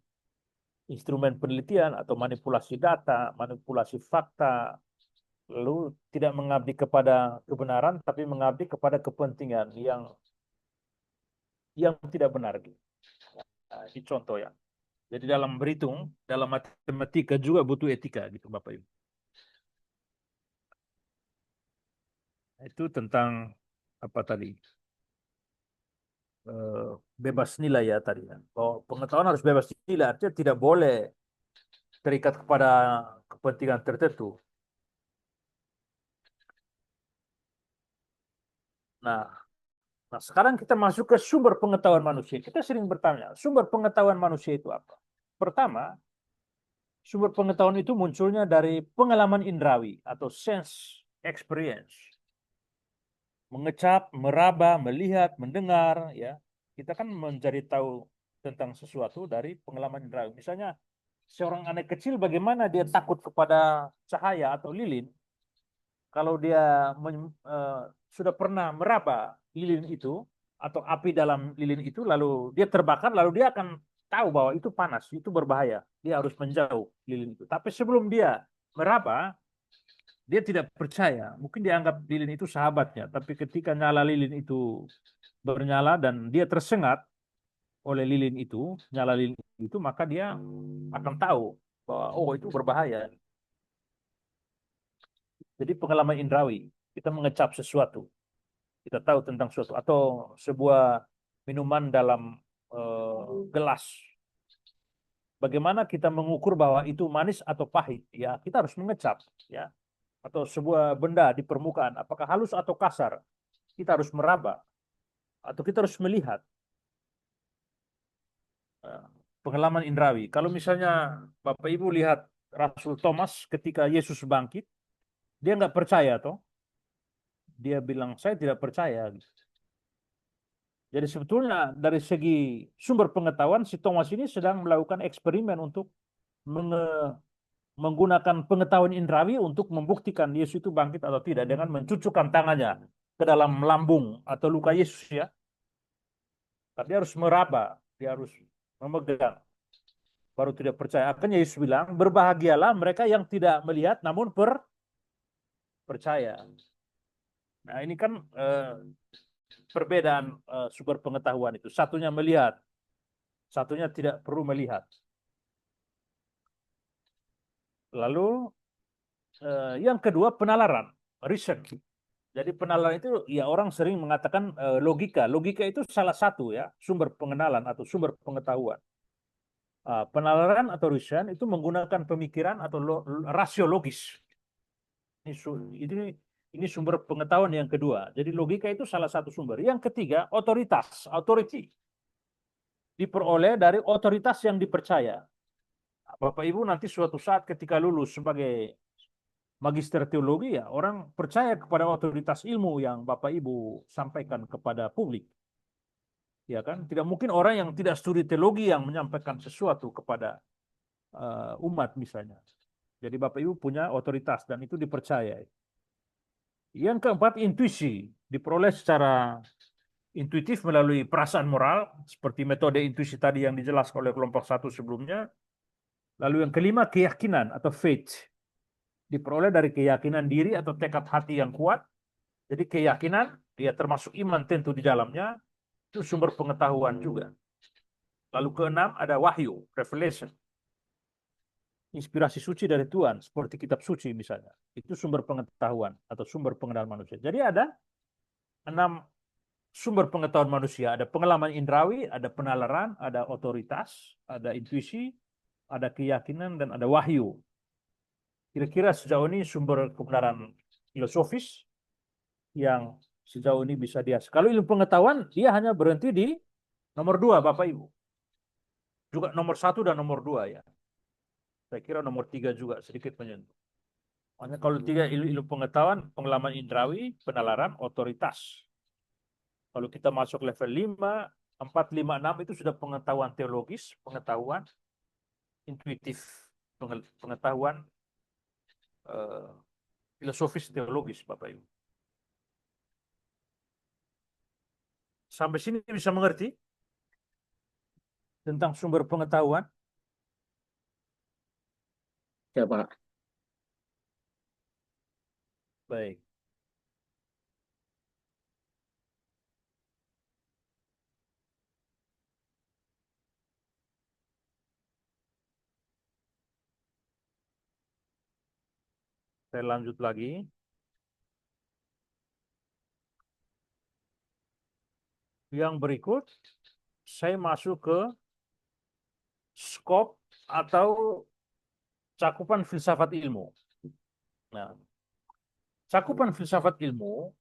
instrumen penelitian atau manipulasi data, manipulasi fakta, lalu tidak mengabdi kepada kebenaran tapi mengabdi kepada kepentingan yang tidak benar gitu. Nah, ini contoh ya. Jadi dalam berhitung, dalam matematika juga butuh etika gitu Bapak Ibu. Itu tentang apa tadi? Bebas nilai ya tadi kan. Bahwa pengetahuan harus bebas nilai, artinya tidak boleh terikat kepada kepentingan tertentu. Nah, sekarang kita masuk ke sumber pengetahuan manusia. Kita sering bertanya, sumber pengetahuan manusia itu apa? Pertama, sumber pengetahuan itu munculnya dari pengalaman indrawi atau sense experience. Mengecap, meraba, melihat, mendengar, ya. Kita kan mencari tahu tentang sesuatu dari pengalaman indrawi. Misalnya, seorang anak kecil bagaimana dia takut kepada cahaya atau lilin, kalau dia sudah pernah meraba lilin itu atau api dalam lilin itu, lalu dia terbakar, lalu dia akan tahu bahwa itu panas, itu berbahaya. Dia harus menjauh lilin itu. Tapi sebelum dia meraba, dia tidak percaya. Mungkin dia anggap lilin itu sahabatnya. Tapi ketika nyala lilin itu bernyala dan dia tersengat oleh lilin itu, nyala lilin itu, maka dia akan tahu bahwa oh itu berbahaya. Jadi pengalaman indrawi, kita mengecap sesuatu, kita tahu tentang sesuatu, atau sebuah minuman dalam gelas. Bagaimana kita mengukur bahwa itu manis atau pahit? Ya, kita harus mengecap, ya. Atau sebuah benda di permukaan, apakah halus atau kasar? Kita harus meraba, atau kita harus melihat. Pengalaman indrawi. Kalau misalnya Bapak Ibu lihat Rasul Thomas ketika Yesus bangkit, dia nggak percaya toh. Dia bilang, saya tidak percaya. Jadi sebetulnya dari segi sumber pengetahuan, si Thomas ini sedang melakukan eksperimen untuk menggunakan pengetahuan indrawi untuk membuktikan Yesus itu bangkit atau tidak dengan mencucukkan tangannya ke dalam lambung atau luka Yesus ya. Tapi dia harus meraba, dia harus memegang, baru tidak percaya. Akhirnya Yesus bilang, berbahagialah mereka yang tidak melihat namun percaya. Nah ini kan perbedaan sumber pengetahuan itu. Satunya melihat, satunya tidak perlu melihat. Lalu yang kedua penalaran, research. Jadi penalaran itu ya orang sering mengatakan logika. Logika itu salah satu ya sumber pengenalan atau sumber pengetahuan. Penalaran atau research itu menggunakan pemikiran atau rasio logis. Ini sumber pengetahuan yang kedua. Jadi logika itu salah satu sumber. Yang ketiga, otoritas, authority. Diperoleh dari otoritas yang dipercaya. Bapak Ibu nanti suatu saat ketika lulus sebagai magister teologi ya, orang percaya kepada otoritas ilmu yang Bapak Ibu sampaikan kepada publik. Ya kan? Tidak mungkin orang yang tidak studi teologi yang menyampaikan sesuatu kepada umat misalnya. Jadi Bapak Ibu punya otoritas dan itu dipercaya. Yang keempat, intuisi. Diperoleh secara intuitif melalui perasaan moral, seperti metode intuisi tadi yang dijelaskan oleh kelompok 1 sebelumnya. Lalu yang kelima, keyakinan atau faith. Diperoleh dari keyakinan diri atau tekad hati yang kuat. Jadi keyakinan, dia termasuk iman tentu di dalamnya, itu sumber pengetahuan juga. Lalu keenam ada wahyu, revelation. Inspirasi suci dari Tuhan, seperti kitab suci misalnya. Itu sumber pengetahuan atau sumber pengetahuan manusia. Jadi ada 6 sumber pengetahuan manusia. Ada pengalaman indrawi, ada penalaran, ada otoritas, ada intuisi, ada keyakinan, dan ada wahyu. Kira-kira sejauh ini sumber kebenaran filosofis yang sejauh ini bisa dia. Kalau ilmu pengetahuan, dia hanya berhenti di nomor 2, Bapak Ibu. Juga nomor 1 dan nomor 2 ya. Saya kira nomor 3 juga sedikit menyentuh. Hanya kalau 3 ilmu pengetahuan, pengalaman indrawi, penalaran, otoritas. Kalau kita masuk level 5, 4, 5, 6 itu sudah pengetahuan teologis, pengetahuan intuitif, pengetahuan filosofis teologis, Bapak Ibu. Sampai sini bisa mengerti tentang sumber pengetahuan? Ya, Pak. Baik. Saya lanjut lagi. Yang berikut, saya masuk ke skop atau cakupan filsafat ilmu. Nah, cakupan filsafat ilmu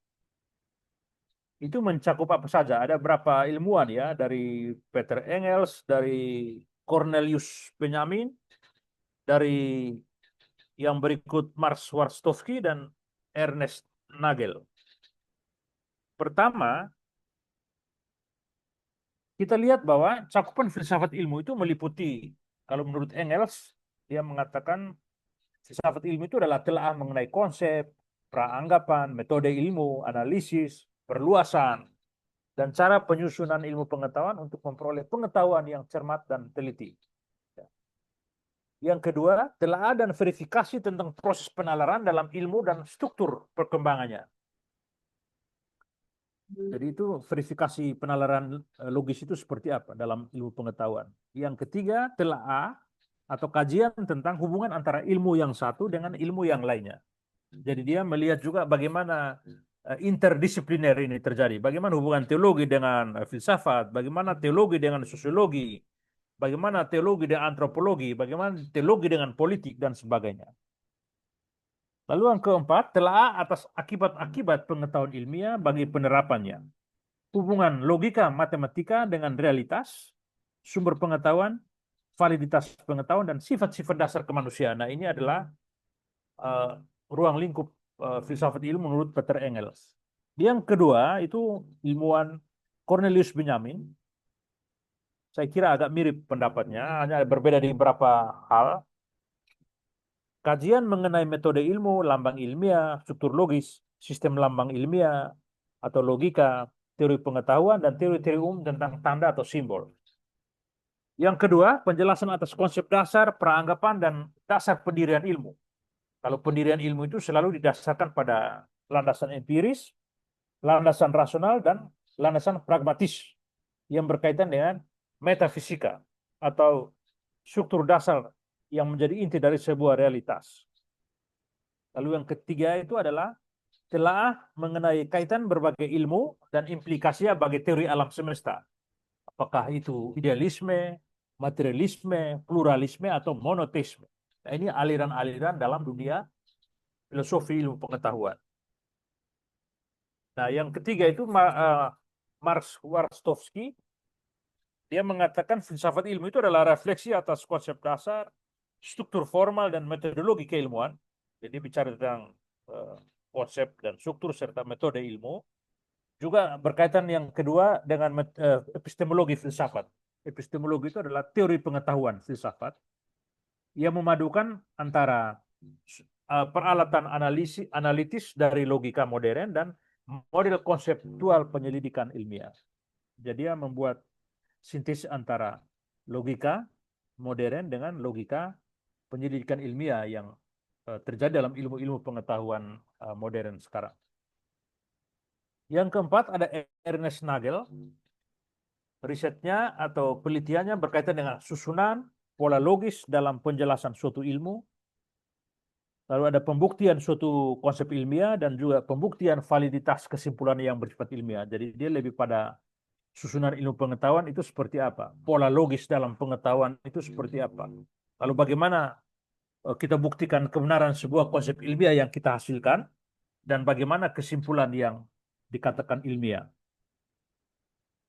itu mencakup apa saja? Ada berapa ilmuwan ya, dari Peter Engels, dari Cornelius Benjamin, dari yang berikut Marx Warstowski dan Ernest Nagel. Pertama, kita lihat bahwa cakupan filsafat ilmu itu meliputi, kalau menurut Engels, dia mengatakan filsafat ilmu itu adalah telah mengenai konsep, praanggapan, metode ilmu, analisis, perluasan, dan cara penyusunan ilmu pengetahuan untuk memperoleh pengetahuan yang cermat dan teliti. Yang kedua, telah dan verifikasi tentang proses penalaran dalam ilmu dan struktur perkembangannya. Jadi itu verifikasi penalaran logis itu seperti apa dalam ilmu pengetahuan. Yang ketiga, telaah atau kajian tentang hubungan antara ilmu yang satu dengan ilmu yang lainnya. Jadi dia melihat juga bagaimana interdisipliner ini terjadi. Bagaimana hubungan teologi dengan filsafat, bagaimana teologi dengan sosiologi, bagaimana teologi dengan antropologi, bagaimana teologi dengan politik, dan sebagainya. Lalu yang keempat, telaah atas akibat-akibat pengetahuan ilmiah bagi penerapannya. Hubungan logika matematika dengan realitas, sumber pengetahuan, validitas pengetahuan, dan sifat-sifat dasar kemanusiaan. Nah, ini adalah ruang lingkup filsafat ilmu menurut Peter Engels. Yang kedua itu ilmuwan Cornelius Benjamin. Saya kira agak mirip pendapatnya, hanya berbeda di beberapa hal. Kajian mengenai metode ilmu, lambang ilmiah, struktur logis, sistem lambang ilmiah, atau logika, teori pengetahuan, dan teori-teori umum tentang tanda atau simbol. Yang kedua, penjelasan atas konsep dasar, peranggapan, dan dasar pendirian ilmu. Kalau pendirian ilmu itu selalu didasarkan pada landasan empiris, landasan rasional, dan landasan pragmatis yang berkaitan dengan metafisika atau struktur dasar yang menjadi inti dari sebuah realitas. Lalu yang ketiga itu adalah telaah mengenai kaitan berbagai ilmu dan implikasinya bagi teori alam semesta. Apakah itu idealisme, materialisme, pluralisme, atau monoteisme. Nah, ini aliran-aliran dalam dunia filosofi ilmu pengetahuan. Nah, yang ketiga itu Marx Warstowski. Dia mengatakan filsafat ilmu itu adalah refleksi atas konsep dasar, struktur formal, dan metodologi keilmuan. Jadi bicara tentang konsep dan struktur serta metode ilmu. Juga berkaitan yang kedua dengan epistemologi filsafat. Epistemologi itu adalah teori pengetahuan filsafat yang memadukan antara peralatan analitis dari logika modern dan model konseptual penyelidikan ilmiah. Jadi dia membuat sintesis antara logika modern dengan logika penyelidikan ilmiah yang terjadi dalam ilmu-ilmu pengetahuan modern sekarang. Yang keempat ada Ernest Nagel. Risetnya atau penelitiannya berkaitan dengan susunan pola logis dalam penjelasan suatu ilmu. Lalu ada pembuktian suatu konsep ilmiah dan juga pembuktian validitas kesimpulan yang bersifat ilmiah. Jadi dia lebih pada susunan ilmu pengetahuan itu seperti apa, pola logis dalam pengetahuan itu seperti apa. Lalu bagaimana kita buktikan kebenaran sebuah konsep ilmiah yang kita hasilkan dan bagaimana kesimpulan yang dikatakan ilmiah.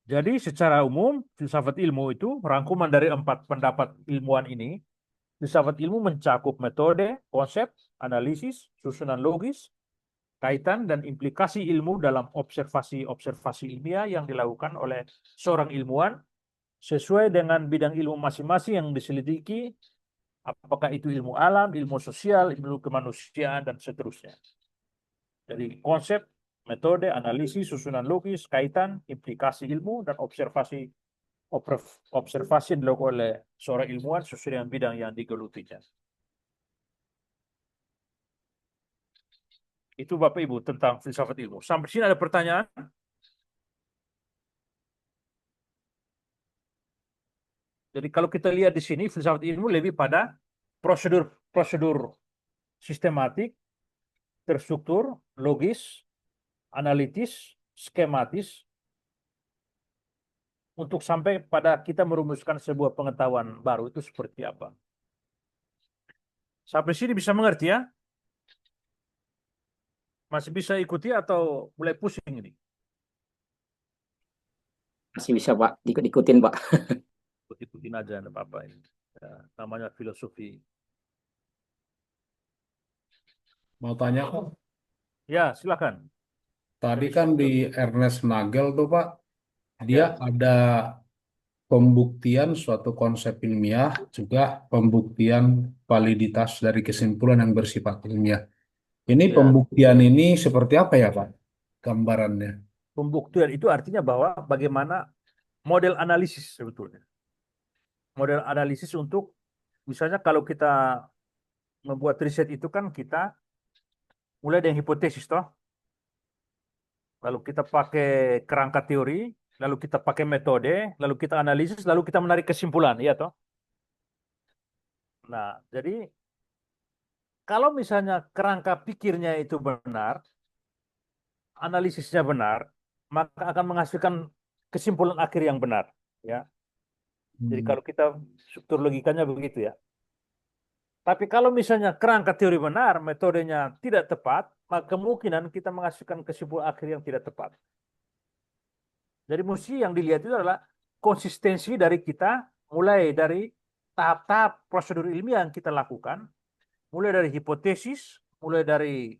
Jadi secara umum filsafat ilmu itu rangkuman dari 4 pendapat ilmuwan ini. Filsafat ilmu mencakup metode, konsep, analisis, susunan logis, kaitan dan implikasi ilmu dalam observasi-observasi ilmiah yang dilakukan oleh seorang ilmuwan sesuai dengan bidang ilmu masing-masing yang diselidiki, apakah itu ilmu alam, ilmu sosial, ilmu kemanusiaan, dan seterusnya. Jadi konsep, metode, analisis, susunan logis, kaitan, implikasi ilmu, dan observasi yang dilakukan oleh seorang ilmuwan sesuai dengan bidang yang digelutinya. Itu Bapak Ibu tentang filsafat ilmu. Sampai sini ada pertanyaan? Jadi kalau kita lihat di sini filsafat ilmu lebih pada prosedur sistematik, terstruktur, logis, analitis, skematis untuk sampai pada kita merumuskan sebuah pengetahuan baru itu seperti apa. Sampai sini bisa mengerti ya? Masih bisa ikuti atau mulai pusing ini? Masih bisa Pak, ikutin Pak. Ikutin aja, enggak apa-apa. Ya, namanya filosofi. Mau tanya Pak, Ya, silakan. tadi kan di Ernest Nagel tuh Pak, Ya. dia ada pembuktian suatu konsep ilmiah, juga pembuktian validitas dari kesimpulan yang bersifat ilmiah. Ini Ya. pembuktian ini seperti apa ya Pak? Gambarannya. Pembuktian itu artinya bahwa bagaimana model analisis sebetulnya. Model analisis untuk, misalnya kalau kita membuat riset itu kan kita mulai dari hipotesis toh. Lalu kita pakai kerangka teori, lalu kita pakai metode, lalu kita analisis, lalu kita menarik kesimpulan, ya toh. Nah, jadi kalau misalnya kerangka pikirnya itu benar, analisisnya benar, maka akan menghasilkan kesimpulan akhir yang benar, ya. Jadi kalau kita struktur logikanya begitu ya. Tapi kalau misalnya kerangka teori benar, metodenya tidak tepat, maka kemungkinan kita menghasilkan kesimpulan akhir yang tidak tepat. Jadi mesti yang dilihat itu adalah konsistensi dari kita, mulai dari tahap-tahap prosedur ilmiah yang kita lakukan, mulai dari hipotesis, mulai dari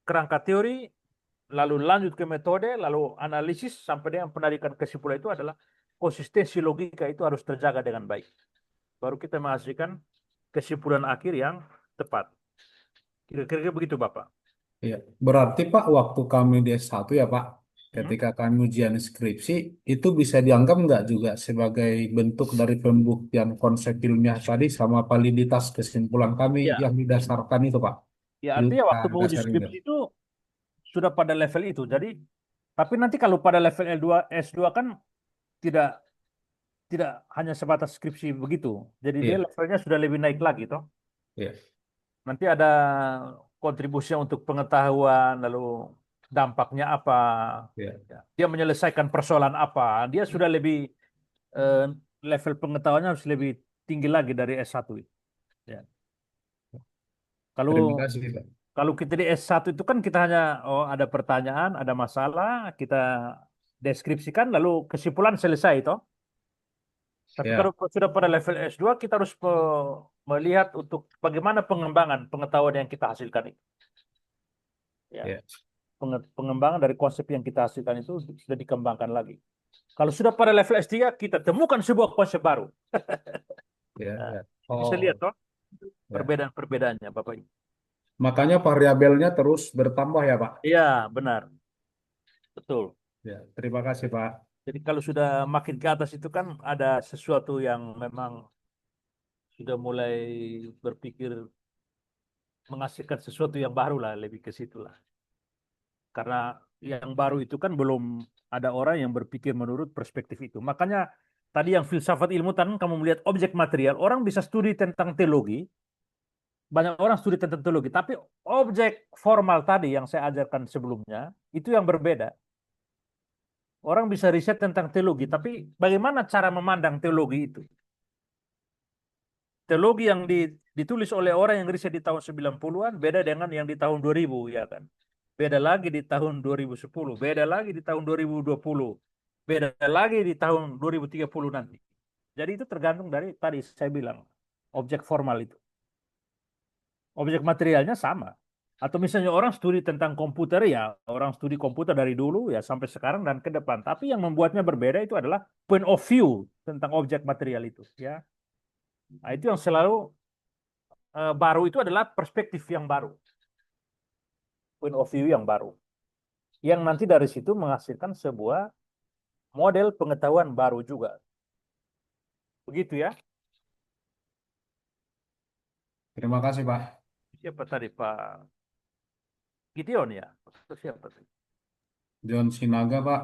kerangka teori, lalu lanjut ke metode, lalu analisis, sampai dengan penarikan kesimpulan itu adalah konsistensi logika itu harus terjaga dengan baik. Baru kita menghasilkan kesimpulan akhir yang tepat. Kira-kira begitu Bapak. Iya, berarti Pak waktu kami di S1 ya Pak, ketika kami ujian skripsi, itu bisa dianggap nggak juga sebagai bentuk dari pembuktian konsep ilmiah tadi sama validitas kesimpulan kami Ya. yang didasarkan itu Pak? Ya, artinya waktu menguji Dasar skripsi itu sudah pada level itu. Jadi, tapi nanti kalau pada level L2, S2 kan tidak hanya sebatas skripsi begitu. Jadi dia Iya. levelnya sudah lebih naik lagi toh. Iya. Nanti ada kontribusi untuk pengetahuan, lalu dampaknya apa, Iya. ya. Dia menyelesaikan persoalan apa, dia sudah lebih level pengetahuannya harus lebih tinggi lagi dari S1 itu. Ya. Terima kasih Pak. Kalau kita di S1 itu kan kita hanya ada pertanyaan, ada masalah, kita deskripsikan lalu kesimpulan selesai toh. Tapi Ya. kalau sudah pada level S2 kita harus melihat untuk bagaimana pengembangan pengetahuan yang kita hasilkan itu. Ya. Ya. Pengembangan dari konsep yang kita hasilkan itu sudah dikembangkan lagi. Kalau sudah pada level S3 kita temukan sebuah konsep baru. Ya, Nah, ya. bisa lihat toh Ya. perbedaan-perbedaannya Bapak Ibu. Makanya variabelnya terus bertambah ya, Pak. Iya, benar. Betul. Ya, terima kasih, Pak. Jadi kalau sudah makin ke atas itu kan ada sesuatu yang memang sudah mulai berpikir menghasilkan sesuatu yang baru lah, lebih ke situ lah. Karena yang baru itu kan belum ada orang yang berpikir menurut perspektif itu. Makanya tadi yang filsafat ilmu tadi kamu melihat objek material, orang bisa studi tentang teologi, banyak orang studi tentang teologi, tapi objek formal tadi yang saya ajarkan sebelumnya, itu yang berbeda. Orang bisa riset tentang teologi, tapi bagaimana cara memandang teologi itu? Teologi yang ditulis oleh orang yang riset di tahun 90-an beda dengan yang di tahun 2000, ya kan? Beda lagi di tahun 2010, beda lagi di tahun 2020, beda lagi di tahun 2030 nanti. Jadi itu tergantung dari tadi saya bilang, objek formal itu. Objek materialnya sama. Atau misalnya orang studi tentang komputer, ya orang studi komputer dari dulu ya sampai sekarang dan ke depan. Tapi yang membuatnya berbeda itu adalah point of view tentang objek material itu. Ya, nah, itu yang selalu baru itu adalah perspektif yang baru, point of view yang baru. Yang nanti dari situ menghasilkan sebuah model pengetahuan baru juga. Begitu ya. Terima kasih, Pak. Siapa tadi, Pak Gideon ya? Atau siapa tadi? John Sinaga, Pak.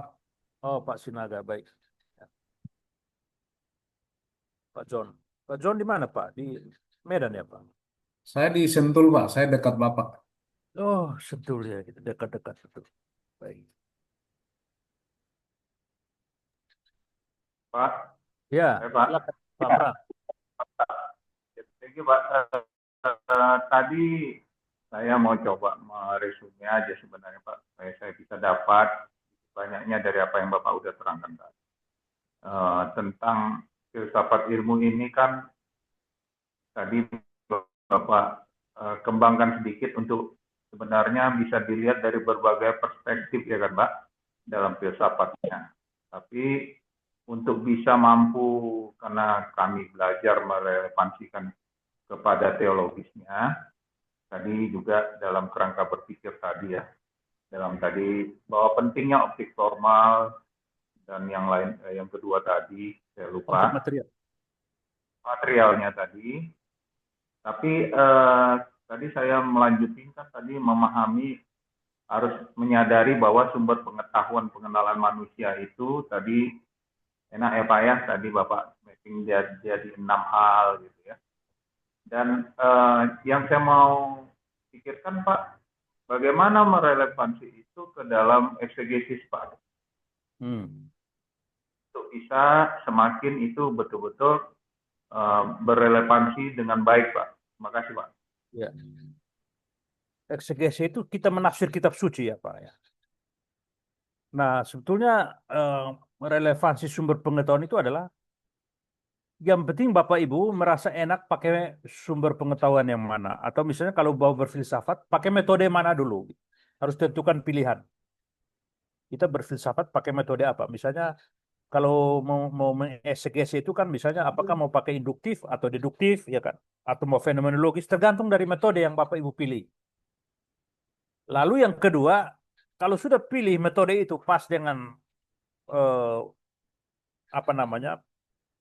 Oh, Pak Sinaga, baik. Ya. Pak John. Pak John di mana, Pak? Di Medan ya, Pak? Saya di Sentul, Pak. Saya dekat Bapak. Oh, Sentul ya, kita dekat-dekat betul. Baik. Pak, Ya, Pak. silakan, Pak Pram. Thank you, Pak. Tadi saya mau coba meresume aja sebenarnya, Pak, supaya saya bisa dapat banyaknya dari apa yang Bapak udah terangkan tadi. Tentang filsafat ilmu ini kan tadi Bapak kembangkan sedikit untuk sebenarnya bisa dilihat dari berbagai perspektif ya kan, Pak, dalam filsafatnya. Tapi untuk bisa mampu, karena kami belajar merelevansikan kepada teologisnya, tadi juga dalam kerangka berpikir tadi ya, dalam tadi bahwa pentingnya optik formal dan yang lain, yang kedua tadi saya lupa materialnya tadi. Tapi tadi saya melanjutkan tadi memahami harus menyadari bahwa sumber pengetahuan pengenalan manusia itu tadi enak ya Pak ya, tadi Bapak mapping jadi 6 hal gitu ya. Dan yang saya mau pikirkan Pak, bagaimana merelevansi itu ke dalam eksegesis Pak? Untuk bisa semakin itu betul-betul berrelevansi dengan baik Pak. Terima kasih Pak. Ya. Eksegesi itu kita menafsir kitab suci ya Pak ya. Nah sebetulnya relevansi sumber pengetahuan itu adalah yang penting Bapak Ibu merasa enak pakai sumber pengetahuan yang mana. Atau misalnya kalau mau berfilsafat, pakai metode mana dulu. Harus tentukan pilihan. Kita berfilsafat pakai metode apa. Misalnya kalau mau mengeksegesi itu kan misalnya apakah mau pakai induktif atau deduktif ya kan. Atau mau fenomenologis, tergantung dari metode yang Bapak Ibu pilih. Lalu yang kedua, kalau sudah pilih metode itu pas dengan apa namanya,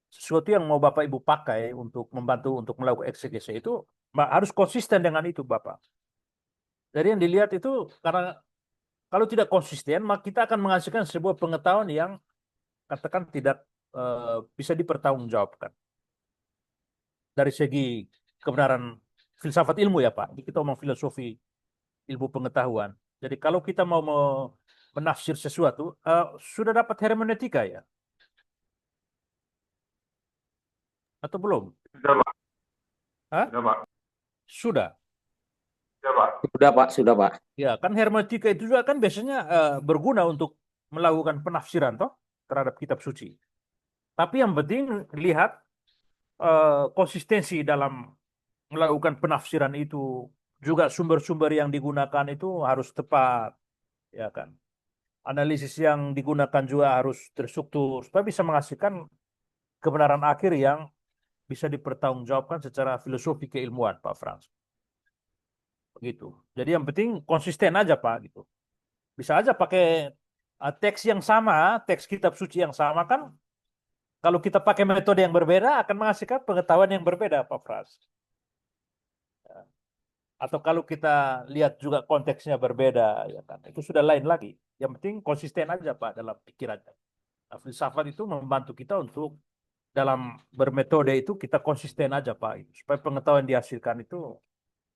sesuatu yang mau Bapak Ibu pakai untuk membantu untuk melakukan eksegesi itu harus konsisten dengan itu Bapak. Jadi yang dilihat itu karena kalau tidak konsisten maka kita akan menghasilkan sebuah pengetahuan yang katakan tidak bisa dipertanggungjawabkan dari segi kebenaran filsafat ilmu ya Pak. Kita ngomong filosofi ilmu pengetahuan. Jadi kalau kita mau menafsir sesuatu sudah dapat hermeneutika ya? Atau belum? Sudah Pak. Hah? Sudah Pak. Sudah. Sudah Pak. Sudah Pak, sudah Pak. Ya kan hermeneutika itu juga kan biasanya berguna untuk melakukan penafsiran toh terhadap kitab suci. Tapi yang penting lihat konsistensi dalam melakukan penafsiran itu, juga sumber-sumber yang digunakan itu harus tepat, ya kan. Analisis yang digunakan juga harus terstruktur supaya bisa menghasilkan kebenaran akhir yang bisa dipertanggungjawabkan secara filosofi keilmuan, Pak Frans. gitu. Jadi yang penting konsisten aja Pak gitu. Bisa aja pakai teks yang sama, teks kitab suci yang sama kan. Kalau kita pakai metode yang berbeda akan menghasilkan pengetahuan yang berbeda Pak Pras. Atau kalau kita lihat juga konteksnya berbeda, ya kan, itu sudah lain lagi. Yang penting konsisten aja Pak dalam pikirannya. Nah, filsafat itu membantu kita untuk dalam bermetode itu kita konsisten aja Pak, supaya pengetahuan dihasilkan itu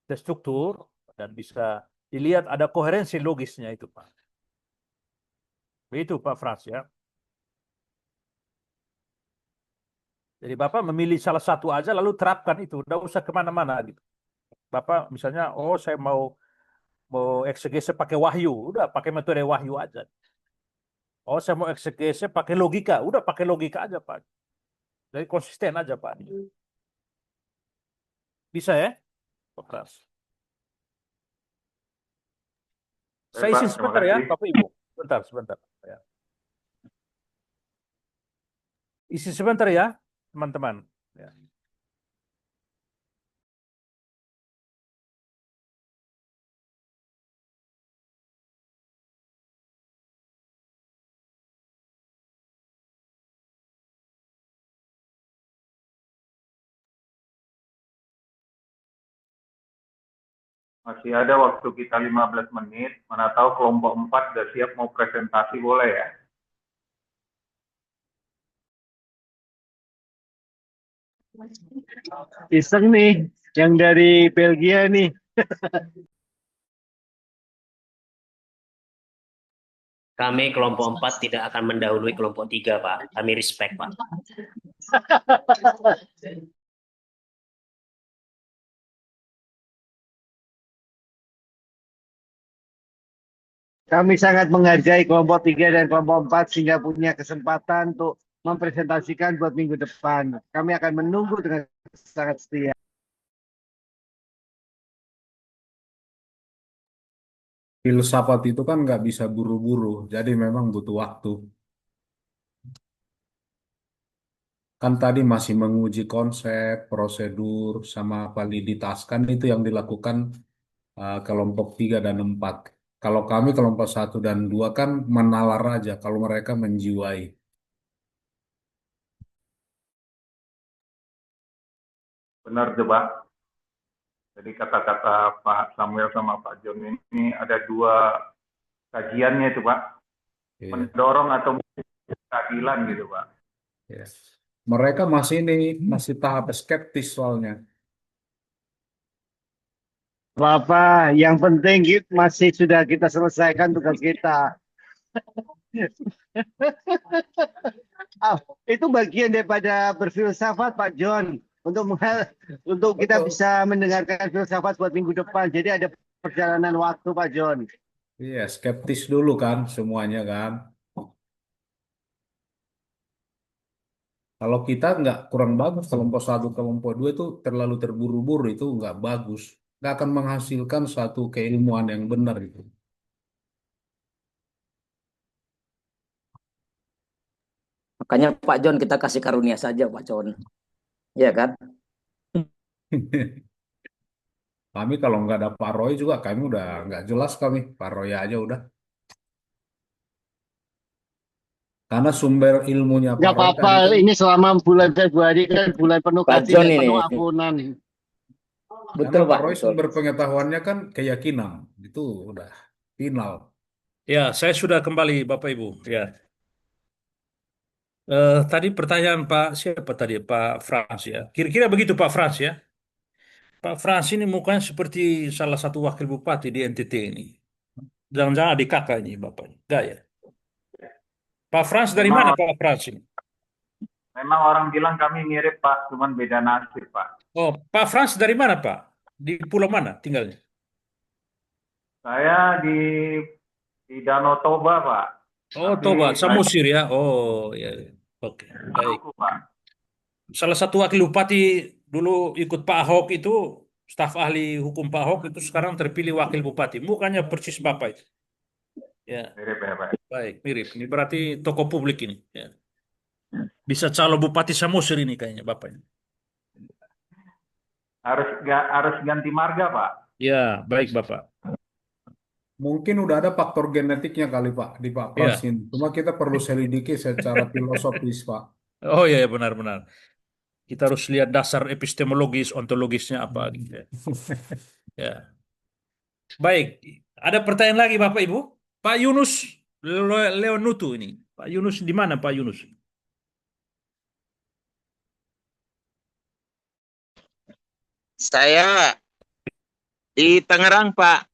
terstruktur dan bisa dilihat ada koherensi logisnya itu Pak. Begitu Pak Frans ya. Jadi Bapak memilih salah satu aja lalu terapkan itu, tidak usah kemana-mana gitu. Bapak misalnya, oh saya mau eksegese pakai wahyu, udah pakai metode wahyu aja. Oh saya mau eksegese pakai logika, udah pakai logika aja Pak. Jadi konsisten aja Pak. Bisa ya, Pak Pras? Saya Baik, Pak. izin Terima sebentar ya, kasih. Bapak Ibu. Sebentar. Ya. Izin sebentar ya, teman-teman. Ya. Masih ada waktu kita 15 menit. Mana tahu kelompok 4 sudah siap mau presentasi, boleh ya? Iseng nih, yang dari Belgia nih. Kami kelompok 4 tidak akan mendahului kelompok 3, Pak. Kami respect, Pak. Kami sangat menghargai kelompok 3 dan kelompok 4 sehingga punya kesempatan untuk mempresentasikan buat minggu depan. Kami akan menunggu dengan sangat setia. Filsafat itu kan nggak bisa buru-buru, jadi memang butuh waktu. Kan tadi masih menguji konsep, prosedur, sama validitas. Kan itu yang dilakukan kelompok 3 dan 4. Kalau kami kelompok 1 dan 2 kan menalar aja, kalau mereka menjiwai. Benar tuh, Pak. Jadi kata-kata Pak Samuel sama Pak John ini ada dua kajiannya itu, Pak. Iya. Mendorong atau keadilan gitu, Pak. Yes. Mereka masih tahap skeptis soalnya. Bapak, yang penting masih sudah kita selesaikan tugas kita. Itu bagian daripada berfilsafat, Pak John. Untuk kita Betul. bisa mendengarkan filsafat buat minggu depan. Jadi ada perjalanan waktu, Pak John. Iya, skeptis dulu kan semuanya kan. Kalau kita nggak kurang bagus, kelompok 1, kelompok 2 itu terlalu terburu-buru, itu nggak bagus. Nggak akan menghasilkan satu keilmuan yang benar itu. Makanya Pak John kita kasih karunia saja Pak John. Ya kan? Kami kalau nggak ada Pak Roy juga, kami udah nggak jelas kami. Pak Roy aja udah. Karena sumber ilmunya Pak Nggak Roy kan apa-apa, itu. ini selama bulan Februari kan bulan penuh Pak kasih John dan ini. penuh ampunan. Betul Karena Pak Pak, Roy betul. sumber pengetahuannya kan keyakinan. Itu udah final. Ya, saya sudah kembali Bapak Ibu. Ya. Tadi pertanyaan Pak siapa tadi? Pak Frans ya. Kira-kira begitu Pak Frans ya. Pak Frans ini mukanya seperti salah satu wakil bupati di NTT ini. Jangan-jangan adik kakak ini Bapak. Enggak ya? Pak Frans dari mana Pak Frans ini? Memang orang bilang kami mirip, Pak, cuman beda nasib, Pak. Oh, Pak Frans dari mana Pak? Di pulau mana tinggalnya? Saya di Danau Toba, Pak. Oh, Tapi Toba, saya Samosir ya. Oh, ya. Oke, baik. Maluku, Pak. Salah satu wakil bupati dulu ikut Pak Ahok itu, staf ahli hukum Pak Ahok itu sekarang terpilih wakil bupati. Mukanya persis Bapak itu. Ya, Mirip ya, Pak. baik, mirip. Ini berarti tokoh publik ini. Ya. Bisa calon bupati Samosir ini kayaknya Bapaknya. Harus ganti marga, Pak. Ya, baik Bapak. Mungkin udah ada faktor genetiknya kali Pak di Pak Pras Ya. ini. Cuma kita perlu selidiki secara filosofis Pak. Oh ya, benar-benar. Kita harus lihat dasar epistemologis, ontologisnya apa gitu ya. Ya. Baik, ada pertanyaan lagi Bapak Ibu? Pak Yunus Leonutu ini. Pak Yunus di mana Pak Yunus? Saya di Tangerang, Pak.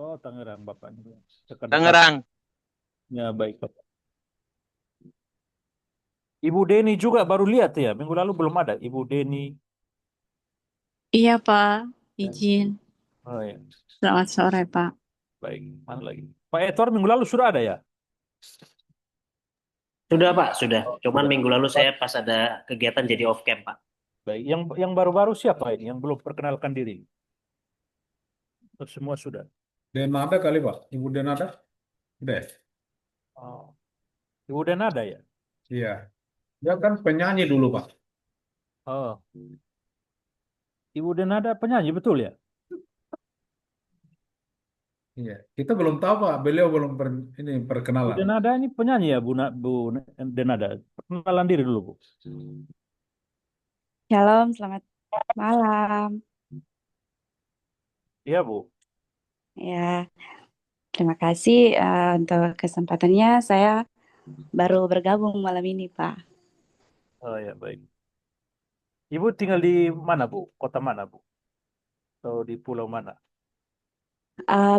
Oh, Tangerang Bapak. Dekat-dekat. Tangerang. Ya, baik Bapak. Ibu Deni juga baru lihat ya, minggu lalu belum ada. Ibu Deni. Iya, Pak. Izin. Oh ya, Selamat sore, Pak. baik. Mana lagi? Pak Edward minggu lalu sudah ada ya? Sudah Pak, sudah. Cuman Sudah. minggu lalu saya pas ada kegiatan jadi off cam Pak. Baik, yang baru-baru siapa ini? Yang belum perkenalkan diri? Oh, semua sudah. Denada kali Pak. Ibu Denada? Udah ya? Oh. Ibu Dan ada ya? Iya. Dia kan penyanyi dulu Pak. Oh. Ibu Dan ada penyanyi betul ya? Iya. Kita belum tahu Pak. Beliau belum ini Bu perkenalan. Denada ini penyanyi ya, Bu Denada. Perkenalan diri dulu, Bu. Shalom, selamat malam. Iya, Bu. Ya, terima kasih untuk kesempatannya. Saya baru bergabung malam ini, Pak. Oh ya, baik. Ibu tinggal di mana, Bu? Kota mana, Bu? Atau di pulau mana?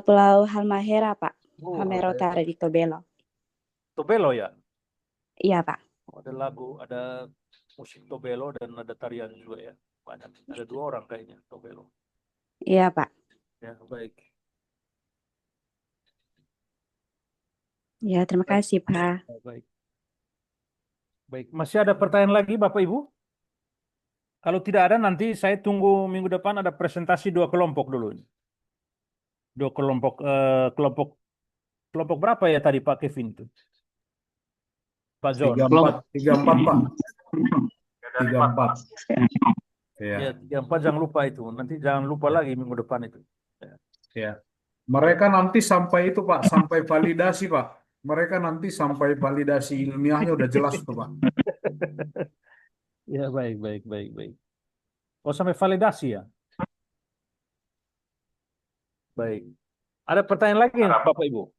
Pulau Halmahera, Pak. Oh, Halmahera Halmahera. Utara di Tobelo. Tobelo ya? Iya, Pak. Ada lagu, ada musik Tobelo dan ada tarian juga ya. Banyak. Ada 2 orang kayaknya Tobelo. Iya, Pak. Ya, baik. Ya, terima kasih, Pak. Ya, baik. Baik, masih ada pertanyaan lagi Bapak Ibu? Kalau tidak ada nanti saya tunggu minggu depan ada presentasi 2 kelompok dulu. 2 kelompok kelompok berapa ya tadi Pak Kevin itu? Pak John. 34 Pak. 34. Iya. Ya, 34 jangan lupa itu. Nanti jangan lupa lagi minggu depan itu. Ya. Mereka nanti sampai itu Pak, sampai validasi Pak. Mereka nanti sampai validasi ilmiahnya udah jelas tuh Pak. Ya, baik. Oh, sampai validasi ya? Baik. Ada pertanyaan lagi Bapak Ibu?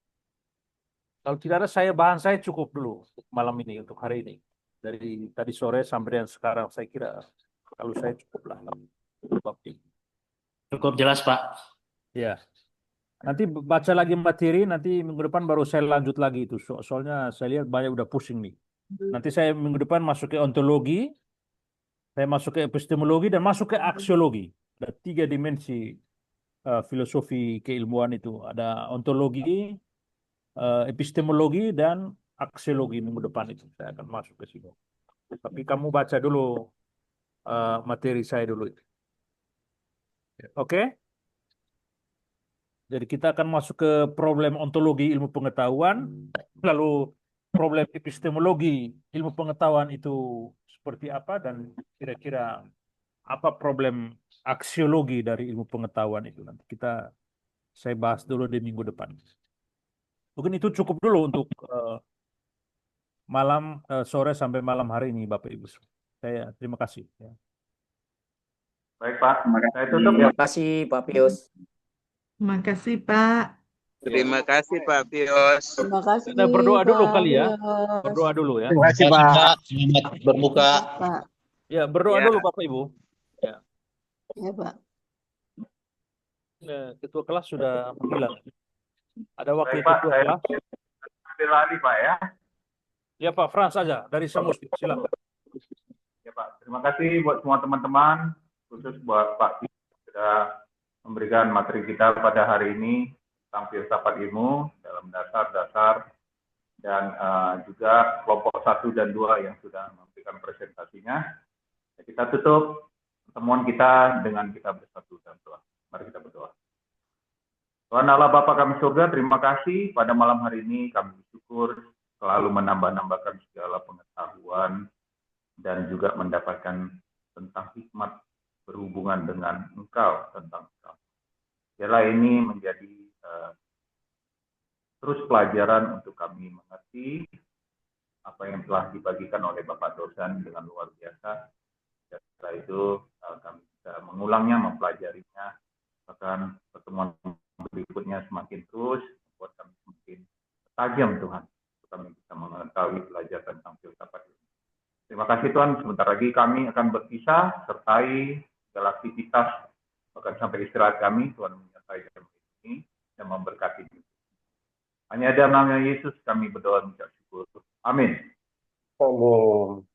Kalau tidak ada, bahan saya cukup dulu untuk malam ini, untuk hari ini. Dari tadi sore sampai dengan sekarang, saya kira kalau saya cukup lah. Cukup jelas Pak. Ya. Nanti baca lagi materi, nanti minggu depan baru saya lanjut lagi itu. Soalnya saya lihat banyak udah pusing nih. Nanti saya minggu depan masuk ke ontologi, saya masuk ke epistemologi, dan masuk ke aksiologi. Ada 3 dimensi filosofi keilmuan itu. Ada ontologi, epistemologi, dan aksiologi minggu depan itu. Saya akan masuk ke situ. Tapi kamu baca dulu materi saya dulu. Oke? Jadi kita akan masuk ke problem ontologi ilmu pengetahuan, lalu problem epistemologi ilmu pengetahuan itu seperti apa, dan kira-kira apa problem aksiologi dari ilmu pengetahuan itu. Nanti saya bahas dulu di minggu depan. Mungkin itu cukup dulu untuk sore sampai malam hari ini Bapak Ibu. Saya terima kasih. Ya. Baik Pak, saya tutup ya. Terima kasih Pak Pius. Terima kasih, Pak. Terima kasih Pak Pius. Terima kasih, Kita berdoa dulu Pak kali ya. Pius. Berdoa dulu ya. Terima kasih Pak. Selamat berbuka. Pak. Ya, berdoa Ya. dulu Bapak Ibu. Ya. Ya, Pak. Ketua kelas sudah menghilang. Ada wakil Baik Pak, ketua saya kelas. ambil alih Pak ya. Ya Pak, Frans saja dari Samusi. Silakan. Ya Pak, terima kasih buat semua teman-teman, khusus buat Pak Pius sudah memberikan materi kita pada hari ini tentang filsafat ilmu dalam dasar-dasar, dan juga kelompok 1 dan 2 yang sudah memberikan presentasinya. Ya, kita tutup pertemuan kita dengan kita bersatu dalam doa. Mari kita berdoa. Tuhan Allah Bapa kami surga, terima kasih pada malam hari ini kami bersyukur selalu menambah-nambahkan segala pengetahuan dan juga mendapatkan tentang hikmat berhubungan dengan Engkau, tentang Engkau. Biarlah ini menjadi terus pelajaran untuk kami mengerti apa yang telah dibagikan oleh Bapak dosen dengan luar biasa. Dan setelah itu kami bisa mengulangnya, mempelajarinya, bahkan pertemuan berikutnya semakin terus membuat kami semakin tajam Tuhan, untuk kami bisa mengetahui belajar tentang filsafat ini. Terima kasih Tuhan, sebentar lagi kami akan berpisah, sertai segala aktivitas, bahkan sampai istirahat kami, Tuhan menyertai kami ini dan memberkati. Hanya dalam nama Yesus kami berdoa mengucap syukur. Amin. Amin.